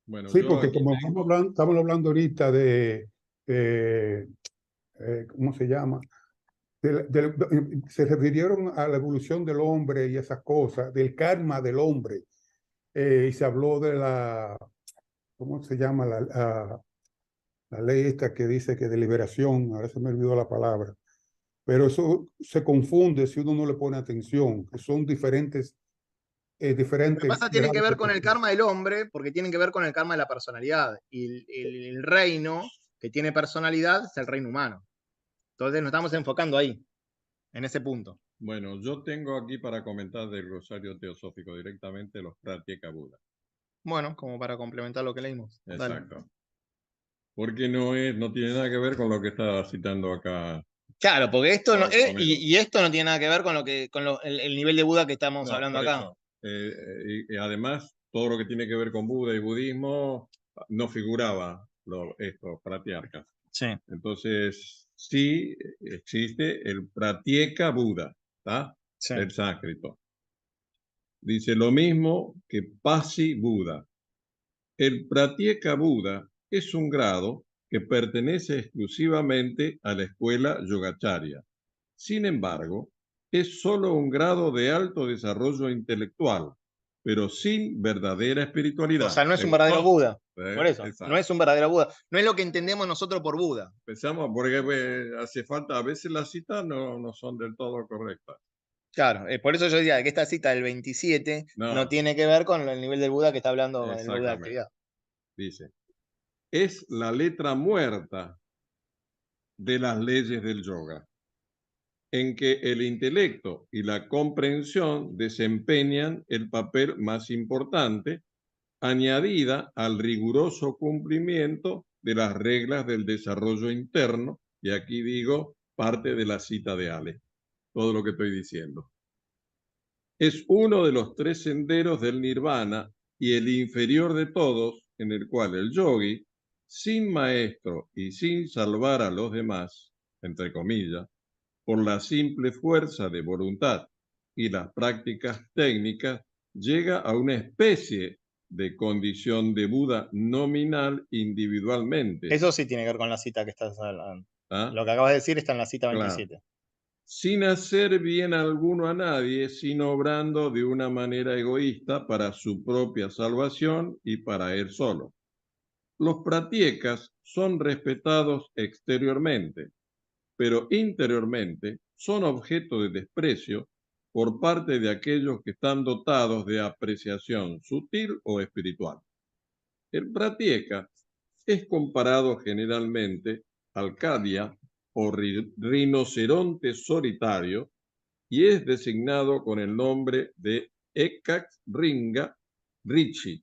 Bueno, sí, porque como estamos hablando ahorita de, ¿cómo se llama? Se refirieron a la evolución del hombre y esas cosas, del karma del hombre, y se habló de ¿cómo se llama? La ley esta que dice que de liberación, ahora se me olvidó la palabra, pero eso se confunde si uno no le pone atención, que son diferentes Lo que diferentes pasa tiene que grados ver de con el karma del hombre, porque tiene que ver con el karma de la personalidad. Y el reino que tiene personalidad es el reino humano. Entonces nos estamos enfocando ahí, en ese punto. Bueno, yo tengo aquí para comentar del glosario teosófico directamente los Pratyeka Buda. Bueno, como para complementar lo que leímos. Exacto. Dale. Porque no tiene nada que ver con lo que está citando acá. Claro, porque esto no, y esto no tiene nada que ver con el nivel de Buda que estamos hablando acá. Y además, todo lo que tiene que ver con Buda y budismo no figuraba estos pratyarcas. Sí. Entonces, sí existe el Pratyeka Buda, ¿está? Sí. El sánscrito. Dice lo mismo que Pasi Buda. El Pratyeka Buda es un grado que pertenece exclusivamente a la escuela Yogacharya. Sin embargo, es solo un grado de alto desarrollo intelectual, pero sin verdadera espiritualidad. O sea, no es un verdadero Buda. Por eso, exacto. no es un verdadero Buda. No es lo que entendemos nosotros por Buda. Pensamos, porque hace falta, a veces las citas no son del todo correctas. Claro, por eso yo decía que esta cita del 27 no tiene que ver con el nivel del Buda que está hablando el Buda de actividad. Dice, es la letra muerta de las leyes del yoga, en que el intelecto y la comprensión desempeñan el papel más importante, añadida al riguroso cumplimiento de las reglas del desarrollo interno, y aquí digo parte de la cita de Ale, todo lo que estoy diciendo. Es uno de los 3 senderos del nirvana y el inferior de todos, en el cual el yogi, sin maestro y sin salvar a los demás, entre comillas, por la simple fuerza de voluntad y las prácticas técnicas, llega a una especie de condición de Buda nominal individualmente. Eso sí tiene que ver con la cita que estás hablando. ¿Ah? Lo que acabas de decir está en la cita Claro. 27. Sin hacer bien alguno a nadie, sino obrando de una manera egoísta para su propia salvación y para él solo. Los pratyekas son respetados exteriormente, pero interiormente son objeto de desprecio por parte de aquellos que están dotados de apreciación sutil o espiritual. El pratyeka es comparado generalmente al Kadya o rinoceronte solitario y es designado con el nombre de Ekax Ringa Richi,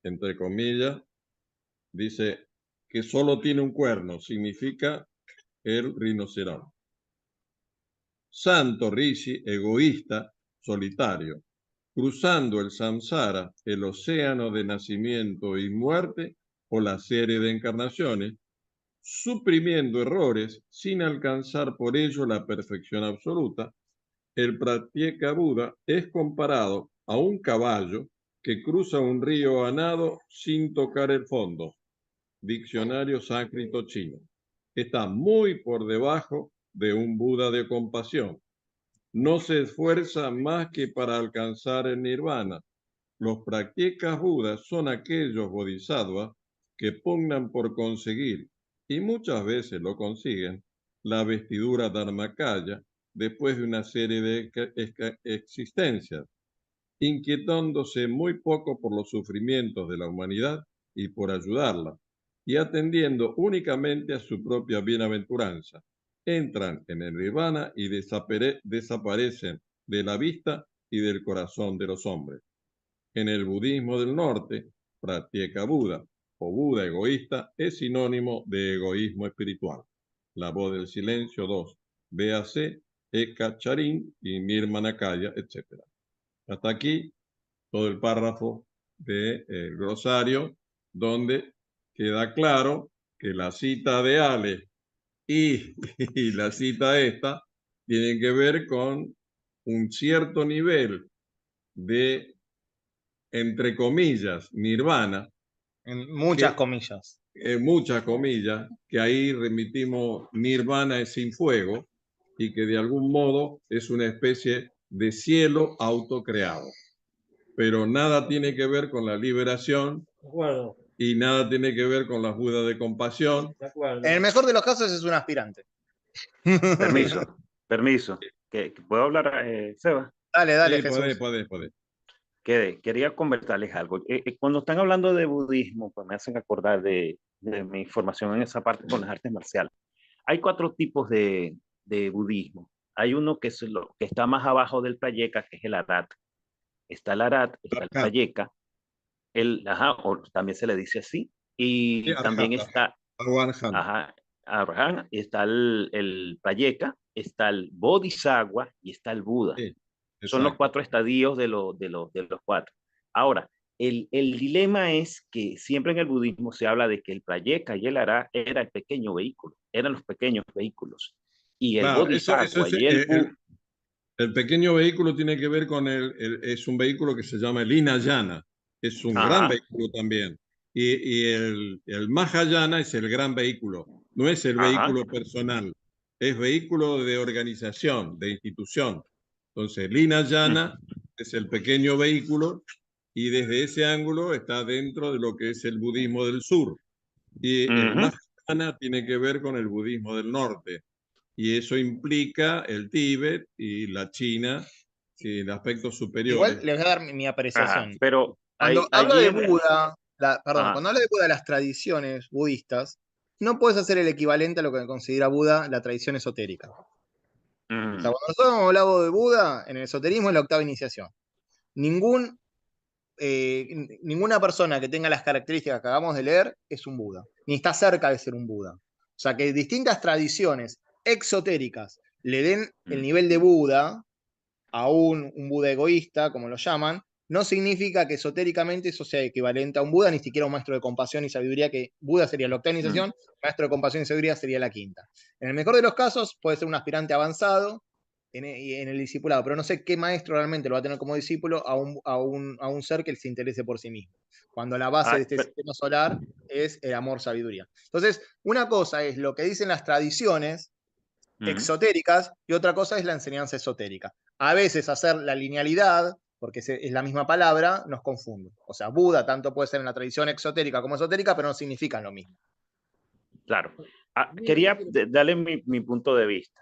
entre comillas, dice que solo tiene un cuerno, significa el rinoceronte. Santo Rishi, egoísta, solitario, cruzando el samsara, el océano de nacimiento y muerte o la serie de encarnaciones, suprimiendo errores sin alcanzar por ello la perfección absoluta. El pratyeka Buda es comparado a un caballo que cruza un río a nado sin tocar el fondo. Diccionario sánscrito chino. Está muy por debajo de un Buda de compasión. No se esfuerza más que para alcanzar el nirvana. Los pratyekas Budas son aquellos bodhisattvas que pugnan por conseguir, y muchas veces lo consiguen, la vestidura dharmakaya después de una serie de existencias, inquietándose muy poco por los sufrimientos de la humanidad y por ayudarla, y atendiendo únicamente a su propia bienaventuranza. Entran en el nirvana y desaparecen de la vista y del corazón de los hombres. En el budismo del norte, pratyeka Buda o Buda egoísta es sinónimo de egoísmo espiritual. La voz del silencio 2, véase Eka Charin y Nirmanakaya, etc. Hasta aquí todo el párrafo del glosario, donde queda claro que la cita de Ale y la cita esta tienen que ver con un cierto nivel de, entre comillas, nirvana. En muchas comillas. En muchas comillas, que ahí remitimos nirvana es sin fuego y que de algún modo es una especie de cielo autocreado. Pero nada tiene que ver con la liberación y nada tiene que ver con la Buda de compasión. En el mejor de los casos es un aspirante. Permiso. ¿Puedo hablar, Seba? Dale, Sí, Jesús. podés. Quería conversarles algo. Cuando están hablando de budismo, pues me hacen acordar de mi formación en esa parte con las artes marciales. Hay 4 tipos de budismo. Hay uno que es lo que está más abajo del pratyeka, que es el arat. Está el arat, está el pratyeka, o también se le dice así. Y Sí, también está Arhan. está el pratyeka, está el bodhisattva y está el Buda. Sí, son los 4 estadios de los 4. Ahora, el dilema es que siempre en el budismo se habla de que el pratyeka y el ara era el pequeño vehículo, eran los pequeños vehículos. Y el bodhisattva y el Buda. El pequeño vehículo tiene que ver con es un vehículo que se llama el Hinayana. Es un gran vehículo también. Y el Mahayana es el gran vehículo. No es el vehículo personal. Es vehículo de organización, de institución. Entonces, el Hinayana es el pequeño vehículo y desde ese ángulo está dentro de lo que es el budismo del sur. Y el Mahayana tiene que ver con el budismo del norte. Y eso implica el Tíbet y la China en aspectos superiores. Igual les voy a dar mi apreciación. Pero cuando habla de Buda, cuando habla de Buda, las tradiciones budistas, no puedes hacer el equivalente a lo que considera Buda la tradición esotérica. O sea, cuando nosotros hemos hablado de Buda, en el esoterismo es la octava iniciación. Ninguna persona que tenga las características que acabamos de leer es un Buda, ni está cerca de ser un Buda. O sea, que distintas tradiciones exotéricas le den el nivel de Buda a un Buda egoísta, como lo llaman, no significa que esotéricamente eso sea equivalente a un Buda, ni siquiera un maestro de compasión y sabiduría, que Buda sería la octava iniciación, maestro de compasión y sabiduría sería la quinta. En el mejor de los casos puede ser un aspirante avanzado en el discipulado, pero no sé qué maestro realmente lo va a tener como discípulo a un ser que se interese por sí mismo, cuando la base de este sistema solar es el amor-sabiduría. Entonces, una cosa es lo que dicen las tradiciones exotéricas y otra cosa es la enseñanza esotérica. A veces hacer la linealidad, porque es la misma palabra, nos confunde. O sea, Buda tanto puede ser en la tradición exotérica como esotérica, pero no significan lo mismo. Claro. Quería darle mi punto de vista.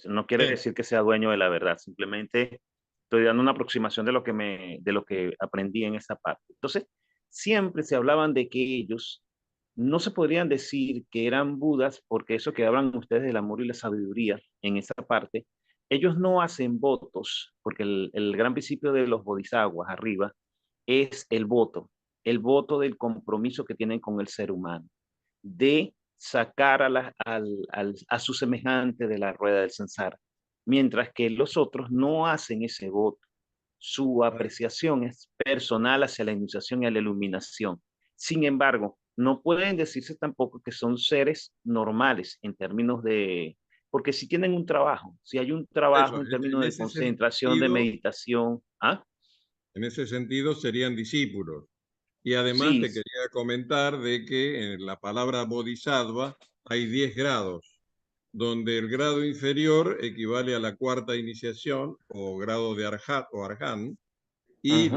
No quiere decir que sea dueño de la verdad, simplemente estoy dando una aproximación de lo que aprendí en esa parte. Entonces, siempre se hablaban de que ellos no se podrían decir que eran Budas, porque eso que hablan ustedes del amor y la sabiduría en esa parte, ellos no hacen votos, porque el gran principio de los bodhisattvas arriba es el voto del compromiso que tienen con el ser humano, de sacar a su semejante de la rueda del samsara, mientras que los otros no hacen ese voto. Su apreciación es personal hacia la iniciación y a la iluminación. Sin embargo, no pueden decirse tampoco que son seres normales en términos de, porque si tienen un trabajo, si hay un trabajo en términos de concentración, de meditación. En ese sentido serían discípulos. Y además Sí. te quería comentar de que en la palabra bodhisattva hay 10 grados, donde el grado inferior equivale a la cuarta iniciación o grado de arhat o arhan, y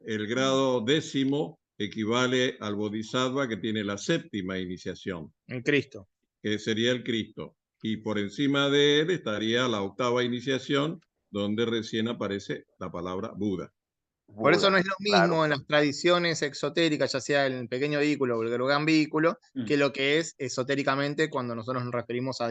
el grado décimo equivale al bodhisattva que tiene la séptima iniciación. El Cristo. Que sería el Cristo. Y por encima de él estaría la octava iniciación, donde recién aparece la palabra Buda. Por eso no es lo mismo en las tradiciones exotéricas, ya sea el pequeño vehículo o el gran vehículo, que lo que es esotéricamente cuando nosotros nos referimos a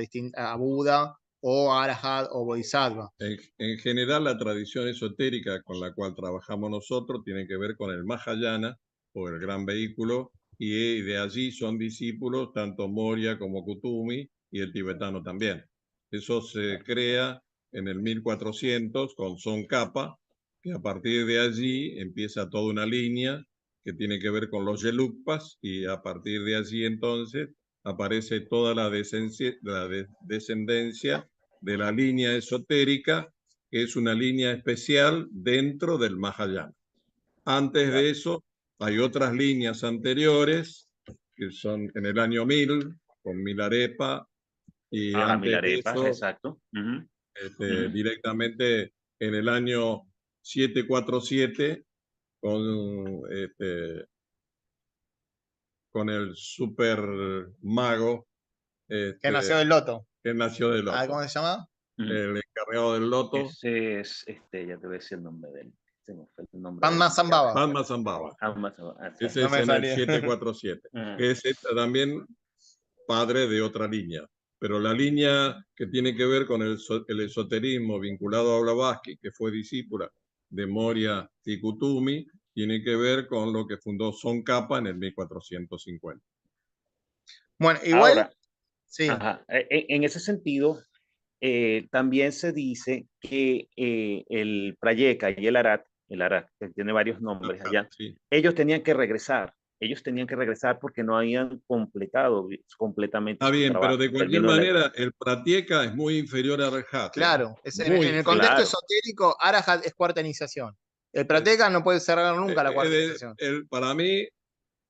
Buda o Arahat o Bodhisattva. En general, la tradición esotérica con la cual trabajamos nosotros tiene que ver con el Mahayana o el gran vehículo, y de allí son discípulos tanto Moria como Kutumi y el tibetano también. Eso se crea en el 1400 con Tsongkhapa, que a partir de allí empieza toda una línea que tiene que ver con los Gelugpas, y a partir de allí entonces aparece toda la descendencia de la línea esotérica, que es una línea especial dentro del Mahayana. Antes de eso hay otras líneas anteriores, que son en el año 1000, con Milarepa, y antes Milarepa, de eso, exacto. directamente en el año 747, con el super mago que nació del loto. Que nació del loto. ¿Cómo se llama? El encargado del loto. Ese es, ya te voy a decir el nombre de él. Padmasambhava. Padmasambhava. Ese es en el 747. Ese es también padre de otra línea. Pero la línea que tiene que ver con el esoterismo vinculado a Blavatsky, que fue discípula de Moria y Kutumi, tiene que ver con lo que fundó Tsongkhapa en el 1450. Bueno, igual. Ahora, sí. En ese sentido, también se dice que el Prayeka y el Arat, que tiene varios nombres allá, ellos tenían que regresar. Ellos tenían que regresar porque no habían completado completamente su trabajo. Pero de cualquier manera, el Pratyeka es muy inferior a Arhat. Claro, en el contexto esotérico, Arahat es cuarta iniciación. El Pratyeka no puede cerrar nunca la cuarta iniciación. Para mí,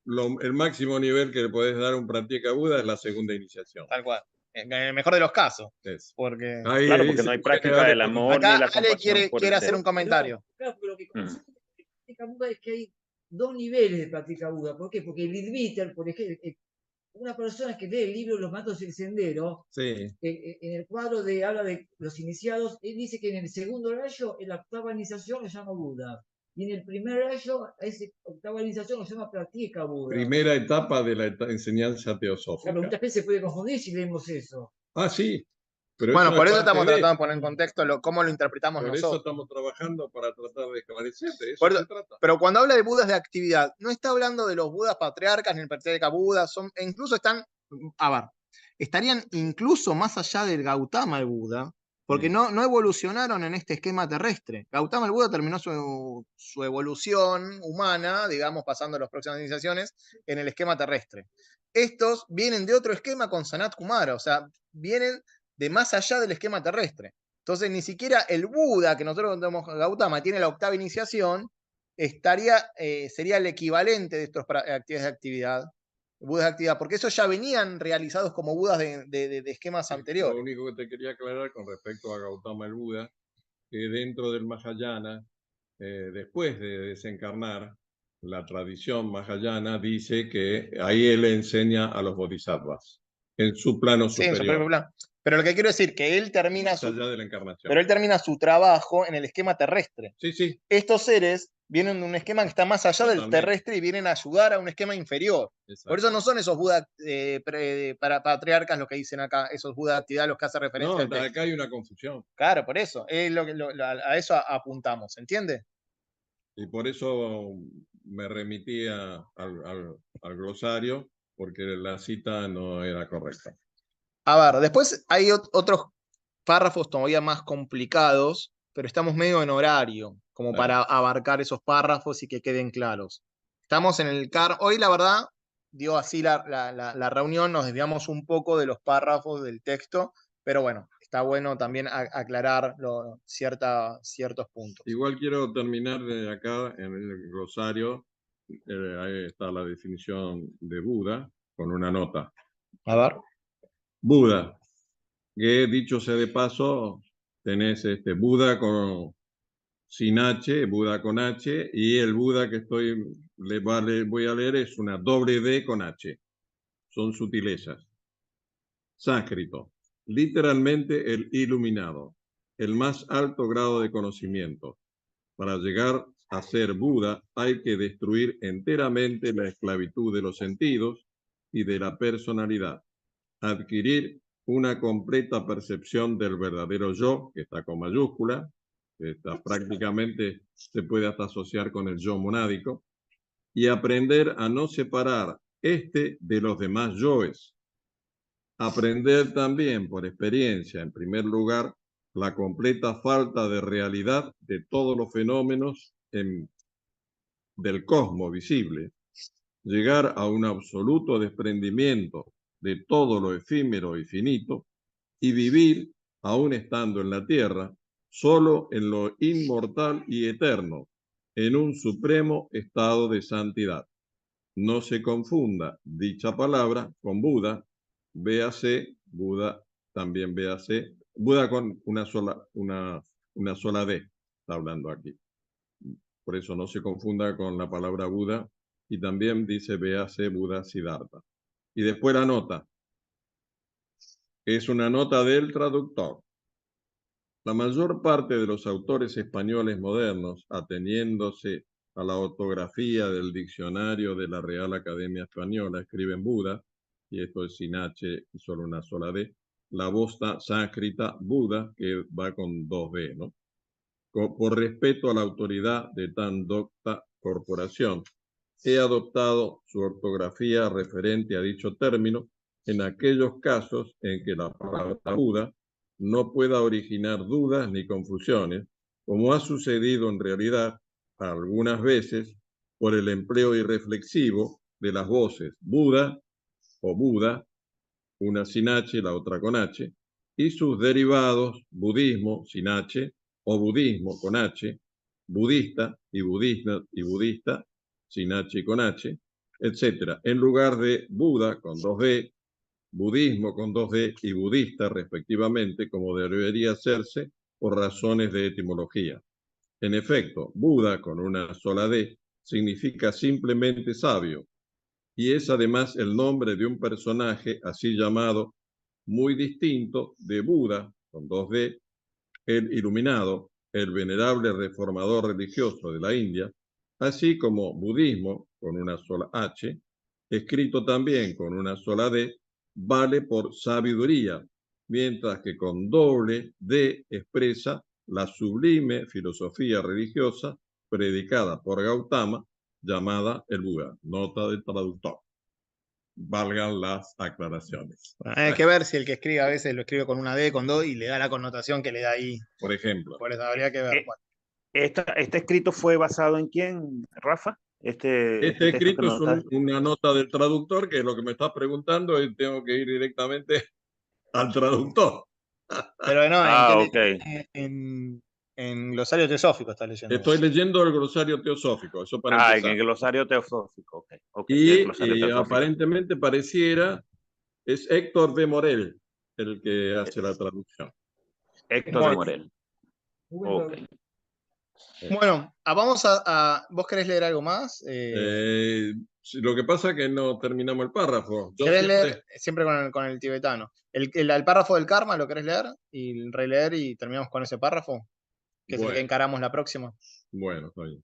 el máximo nivel que le podés dar a un Pratyeka Buda es la segunda iniciación. Tal cual. En el mejor de los casos. Porque, porque no hay práctica del amor ni la compasión. Ale quiere hacer un comentario. Claro, pero lo que conocemos de Pratyeka Buda es que hay dos niveles de Pratyeka Buda. ¿Por qué? Porque el Lidviter, por ejemplo, una persona que lee el libro Los Matos del Sendero, en el cuadro habla de los iniciados, él dice que en el segundo rayo, en la octava iniciación, lo llama Buda. y en el primer rayo, esa octava iniciación se llama Pratyeka Buda. Primera etapa de la enseñanza Claro, teosófica. muchas veces se puede confundir si leemos eso. Ah, sí. Pero Bueno, eso por es eso parte estamos de. tratando de poner en contexto cómo lo interpretamos Por eso nosotros. estamos trabajando para tratar de esclarecer. De eso Por se eso- trata. Pero cuando habla de budas de actividad, no está hablando de los budas patriarcas ni el patriarca Buda, incluso estarían incluso más allá del Gautama el Buda, porque no evolucionaron en este esquema terrestre. Gautama el Buda terminó su evolución humana, digamos, pasando a las próximas iniciaciones, en el esquema terrestre. Estos vienen de otro esquema con Sanat Kumara, o sea, vienen de más allá del esquema terrestre. Entonces, ni siquiera el Buda, que nosotros tenemos Gautama, tiene la octava iniciación, sería el equivalente de estos actividades de actividad, Budas de actividad, porque esos ya venían realizados como Budas de esquemas Lo anteriores. único que te quería aclarar con respecto a Gautama el Buda, que dentro del Mahayana, después de desencarnar, la tradición Mahayana dice que ahí él enseña a los bodhisattvas, en su plano Sí, en su superior, propio plan. Pero lo que quiero decir, que él termina más allá de la encarnación. pero él termina su trabajo en el esquema terrestre. Sí, sí. Estos seres vienen de un esquema que está más allá del Totalmente. terrestre y vienen a ayudar a un esquema inferior. Exacto. Por eso no son esos Budas para patriarcas los que dicen acá, esos Budas de actividad los que hace referencia No, al texto. acá hay una confusión. Claro, por eso. Es a eso apuntamos, ¿entiende? Y por eso me remitía al glosario, porque la cita no era correcta. A ver, después hay otros párrafos todavía más complicados, pero estamos medio en horario, como para abarcar esos párrafos y que queden claros. Estamos en el hoy la verdad, dio así la reunión, nos desviamos un poco de los párrafos del texto, pero bueno, está bueno también aclarar ciertos puntos. Igual quiero terminar de acá en el glosario, ahí está la definición de Buda, con una nota. A ver. Buda, que dicho sea de paso, tenés Buda sin H, Buda con H, y el Buda que voy a leer es una doble D con H. Son sutilezas. Sánscrito, literalmente el iluminado, el más alto grado de conocimiento. Para llegar a ser Buda hay que destruir enteramente la esclavitud de los sentidos y de la personalidad, adquirir una completa percepción del verdadero yo, que está con mayúscula, que está prácticamente se puede hasta asociar con el yo monádico, y aprender a no separar este de los demás yoes. Aprender también por experiencia, en primer lugar, la completa falta de realidad de todos los fenómenos del cosmos visible, llegar a un absoluto desprendimiento de todo lo efímero y finito y vivir, aún estando en la tierra, solo en lo inmortal y eterno, en un supremo estado de santidad. No se confunda dicha palabra con Buda, véase Buda, también véase Buda con una sola D, está hablando aquí. Por eso no se confunda con la palabra Buda, y también dice véase Buda Siddhartha. Y después la nota. Es una nota del traductor. La mayor parte de los autores españoles modernos, ateniéndose a la ortografía del diccionario de la Real Academia Española, escriben Buda, y esto es sin H y solo una sola D, la voz sánscrita Buda, que va con dos D, ¿no? Por respeto a la autoridad de tan docta corporación, he adoptado su ortografía referente a dicho término en aquellos casos en que la palabra Buda no pueda originar dudas ni confusiones, como ha sucedido en realidad algunas veces por el empleo irreflexivo de las voces Buda o Buda, una sin H, la otra con H, y sus derivados budismo sin H o budismo con H, budista y budista sin H y con H, etc. En lugar de Buda con 2D, budismo con 2D y budista respectivamente, como debería hacerse por razones de etimología. En efecto, Buda con una sola D significa simplemente sabio, y es además el nombre de un personaje así llamado, muy distinto de Buda, con 2D, el iluminado, el venerable reformador religioso de la India, así como budismo con una sola H, escrito también con una sola D, vale por sabiduría, mientras que con doble D expresa la sublime filosofía religiosa predicada por Gautama, llamada el Buda. Nota del traductor. Valgan las aclaraciones. Bueno, hay que ver si el que escribe a veces lo escribe con una D, con dos, y le da la connotación que le da ahí. Por ejemplo. Por eso habría que ver. Bueno. ¿Este escrito fue basado en quién, Rafa? Este texto escrito que es nos estás... una nota del traductor, que es lo que me estás preguntando, y tengo que ir directamente al traductor. Pero no, ok. en glosario teosófico estás leyendo. Estoy leyendo el glosario teosófico, eso para empezar. En el glosario teosófico. Okay, Y sí, el glosario teosófico. aparentemente pareciera, es Héctor de Morel el que hace la traducción. Héctor de Morel. Ok. Bueno, vamos ¿vos querés leer algo más? Lo que pasa es que no terminamos el párrafo. ¿Querés leer siempre con el tibetano? El párrafo del karma, ¿lo querés leer? Y releer y terminamos con ese párrafo, que es el que encaramos la próxima. Bueno, está bien.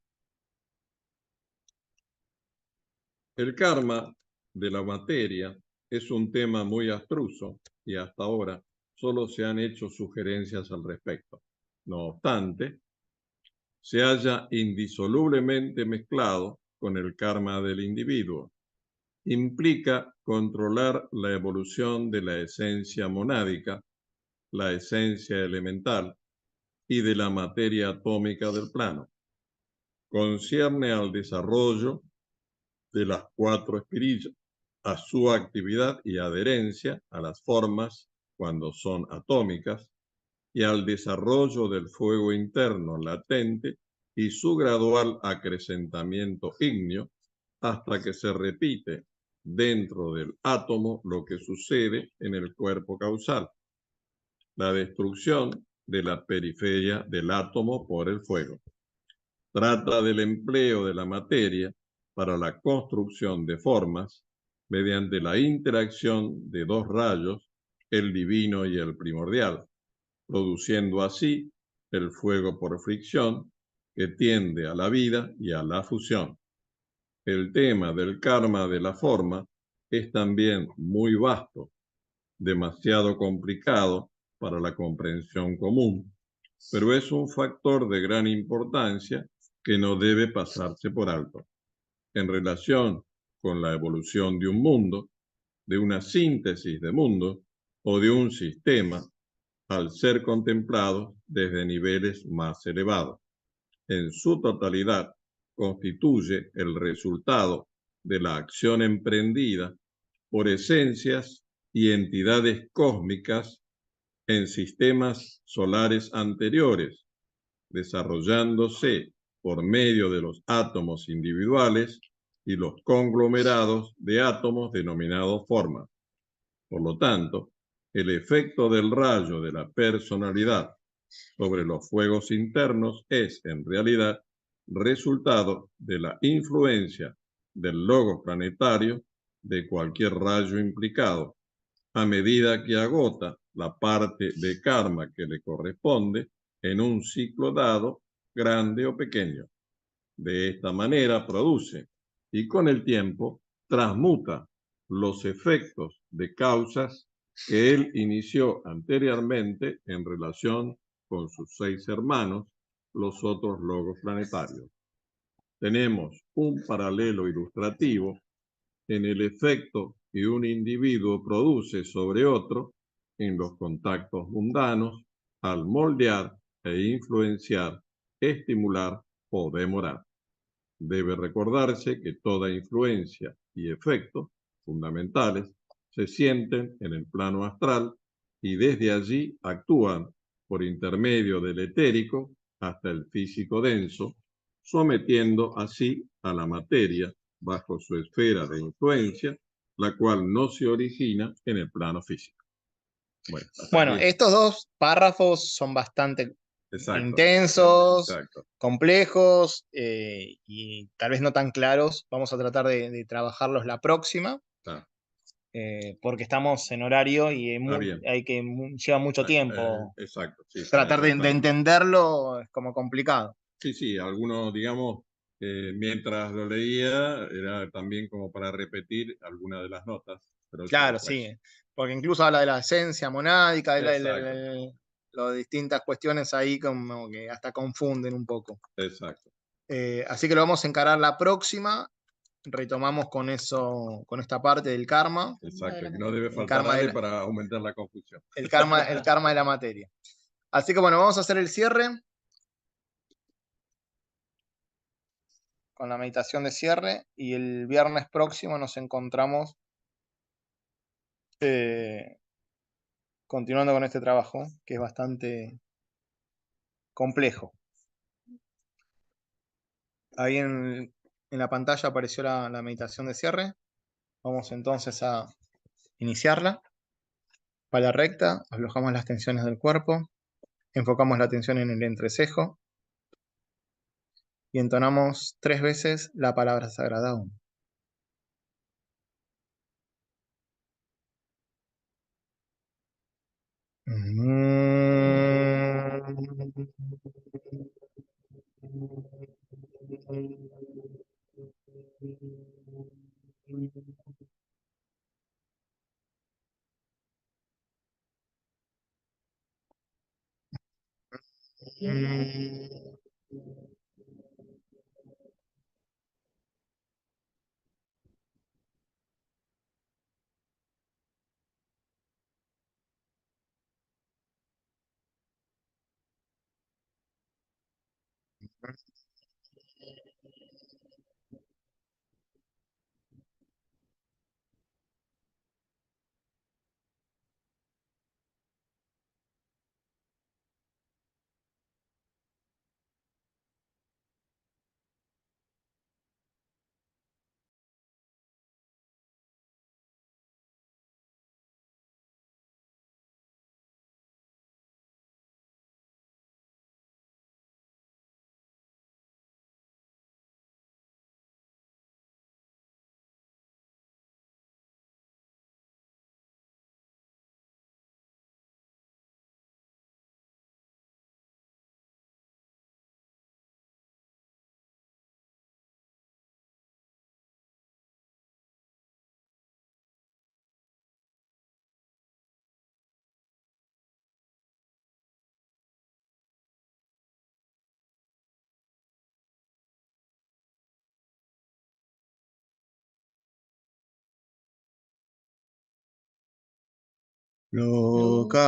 El karma de la materia es un tema muy abstruso y hasta ahora solo se han hecho sugerencias al respecto. No obstante, se halla indisolublemente mezclado con el karma del individuo. Implica controlar la evolución de la esencia monádica, la esencia elemental y de la materia atómica del plano. Concierne al desarrollo de las cuatro espirillas, a su actividad y adherencia a las formas cuando son atómicas, y al desarrollo del fuego interno latente y su gradual acrecentamiento ígneo hasta que se repite dentro del átomo lo que sucede en el cuerpo causal, la destrucción de la periferia del átomo por el fuego. Trata del empleo de la materia para la construcción de formas mediante la interacción de dos rayos, el divino y el primordial, produciendo así el fuego por fricción que tiende a la vida y a la fusión. El tema del karma de la forma es también muy vasto, demasiado complicado para la comprensión común, pero es un factor de gran importancia que no debe pasarse por alto. En relación con la evolución de un mundo, de una síntesis de mundos o de un sistema, al ser contemplado desde niveles más elevados. En su totalidad, constituye el resultado de la acción emprendida por esencias y entidades cósmicas en sistemas solares anteriores, desarrollándose por medio de los átomos individuales y los conglomerados de átomos denominados formas. Por lo tanto, el efecto del rayo de la personalidad sobre los fuegos internos es, en realidad, resultado de la influencia del logos planetario de cualquier rayo implicado, a medida que agota la parte de karma que le corresponde en un ciclo dado, grande o pequeño. De esta manera produce y con el tiempo transmuta los efectos de causas que él inició anteriormente en relación con sus 6 hermanos, los otros logos planetarios. Tenemos un paralelo ilustrativo en el efecto que un individuo produce sobre otro en los contactos mundanos al moldear e influenciar, estimular o demorar. Debe recordarse que toda influencia y efecto fundamentales se sienten en el plano astral y desde allí actúan por intermedio del etérico hasta el físico denso, sometiendo así a la materia bajo su esfera de influencia, la cual no se origina en el plano físico. Bueno, estos dos párrafos son bastante intensos, complejos y tal vez no tan claros. Vamos a tratar de trabajarlos la próxima. porque estamos en horario y bien. lleva mucho tiempo. Exacto, sí. Tratar de entenderlo es como complicado. Sí, sí, algunos, digamos, mientras lo leía, era también como para repetir algunas de las notas. Pero Claro, sí, porque incluso habla de la esencia monádica, de distintas cuestiones ahí como que hasta confunden un poco. Exacto. Así que lo vamos a encarar la próxima. Retomamos con eso, con esta parte del karma. Exacto, que no debe faltar Ale para aumentar la confusión. El karma de la materia. Así que bueno, vamos a hacer el cierre. Con la meditación de cierre. Y el viernes próximo nos encontramos continuando con este trabajo, que es bastante complejo. Ahí en la pantalla apareció la meditación de cierre. Vamos entonces a iniciarla. Para recta, aflojamos las tensiones del cuerpo, enfocamos la atención en el entrecejo y entonamos 3 veces la palabra sagrada Om. Loka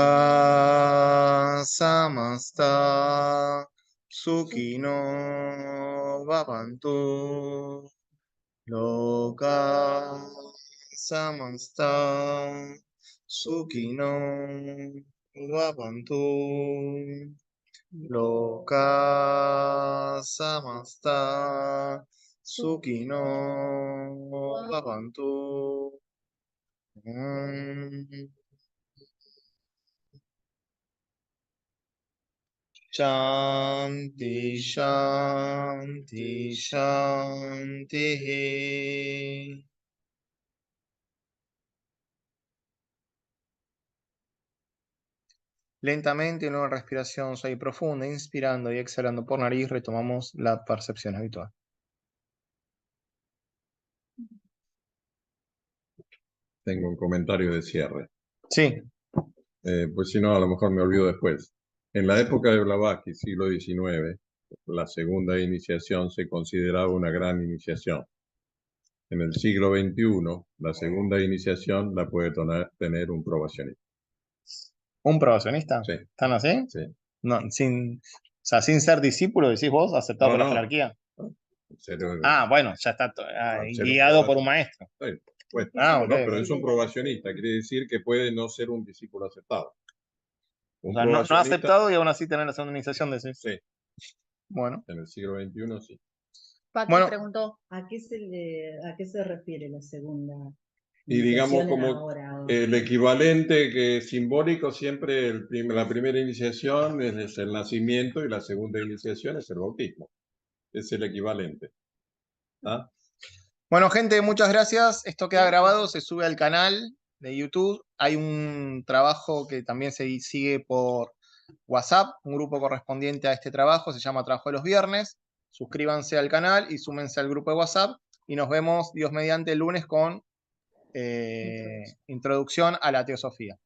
samasta sukino bhavantu. Loka samasta sukino bhavantu. Loka samasta sukino bhavantu. Shanti, shanti, shanti. Lentamente, en una respiración suave y profunda, inspirando y exhalando por nariz, retomamos la percepción habitual. Tengo un comentario de cierre. Sí. Pues si no, a lo mejor me olvido después. En la época de Blavatsky, siglo XIX, la segunda iniciación se consideraba una gran iniciación. En el siglo XXI, la segunda iniciación la puede tener un probacionista. ¿Un probacionista? Sí. ¿Están así? Sí. No, sin ser discípulo, decís vos, aceptado por la jerarquía. Bueno, ya está guiado por un maestro. Sí, pues, okay. No, pero es un probacionista, quiere decir que puede no ser un discípulo aceptado. No aceptado y aún así tener la segunda iniciación de ese. Sí. Bueno. En el siglo XXI sí. Pati preguntó, ¿a qué se refiere la segunda? Y digamos como el equivalente que es simbólico siempre, la primera iniciación es el nacimiento y la segunda iniciación es el bautismo. Es el equivalente. ¿Ah? Bueno, gente, muchas gracias. Esto queda grabado, se sube al canal de YouTube. Hay un trabajo que también se sigue por WhatsApp, un grupo correspondiente a este trabajo, se llama Trabajo de los Viernes. Suscríbanse al canal y súmense al grupo de WhatsApp. Y nos vemos, Dios mediante, el lunes con introducción a la teosofía.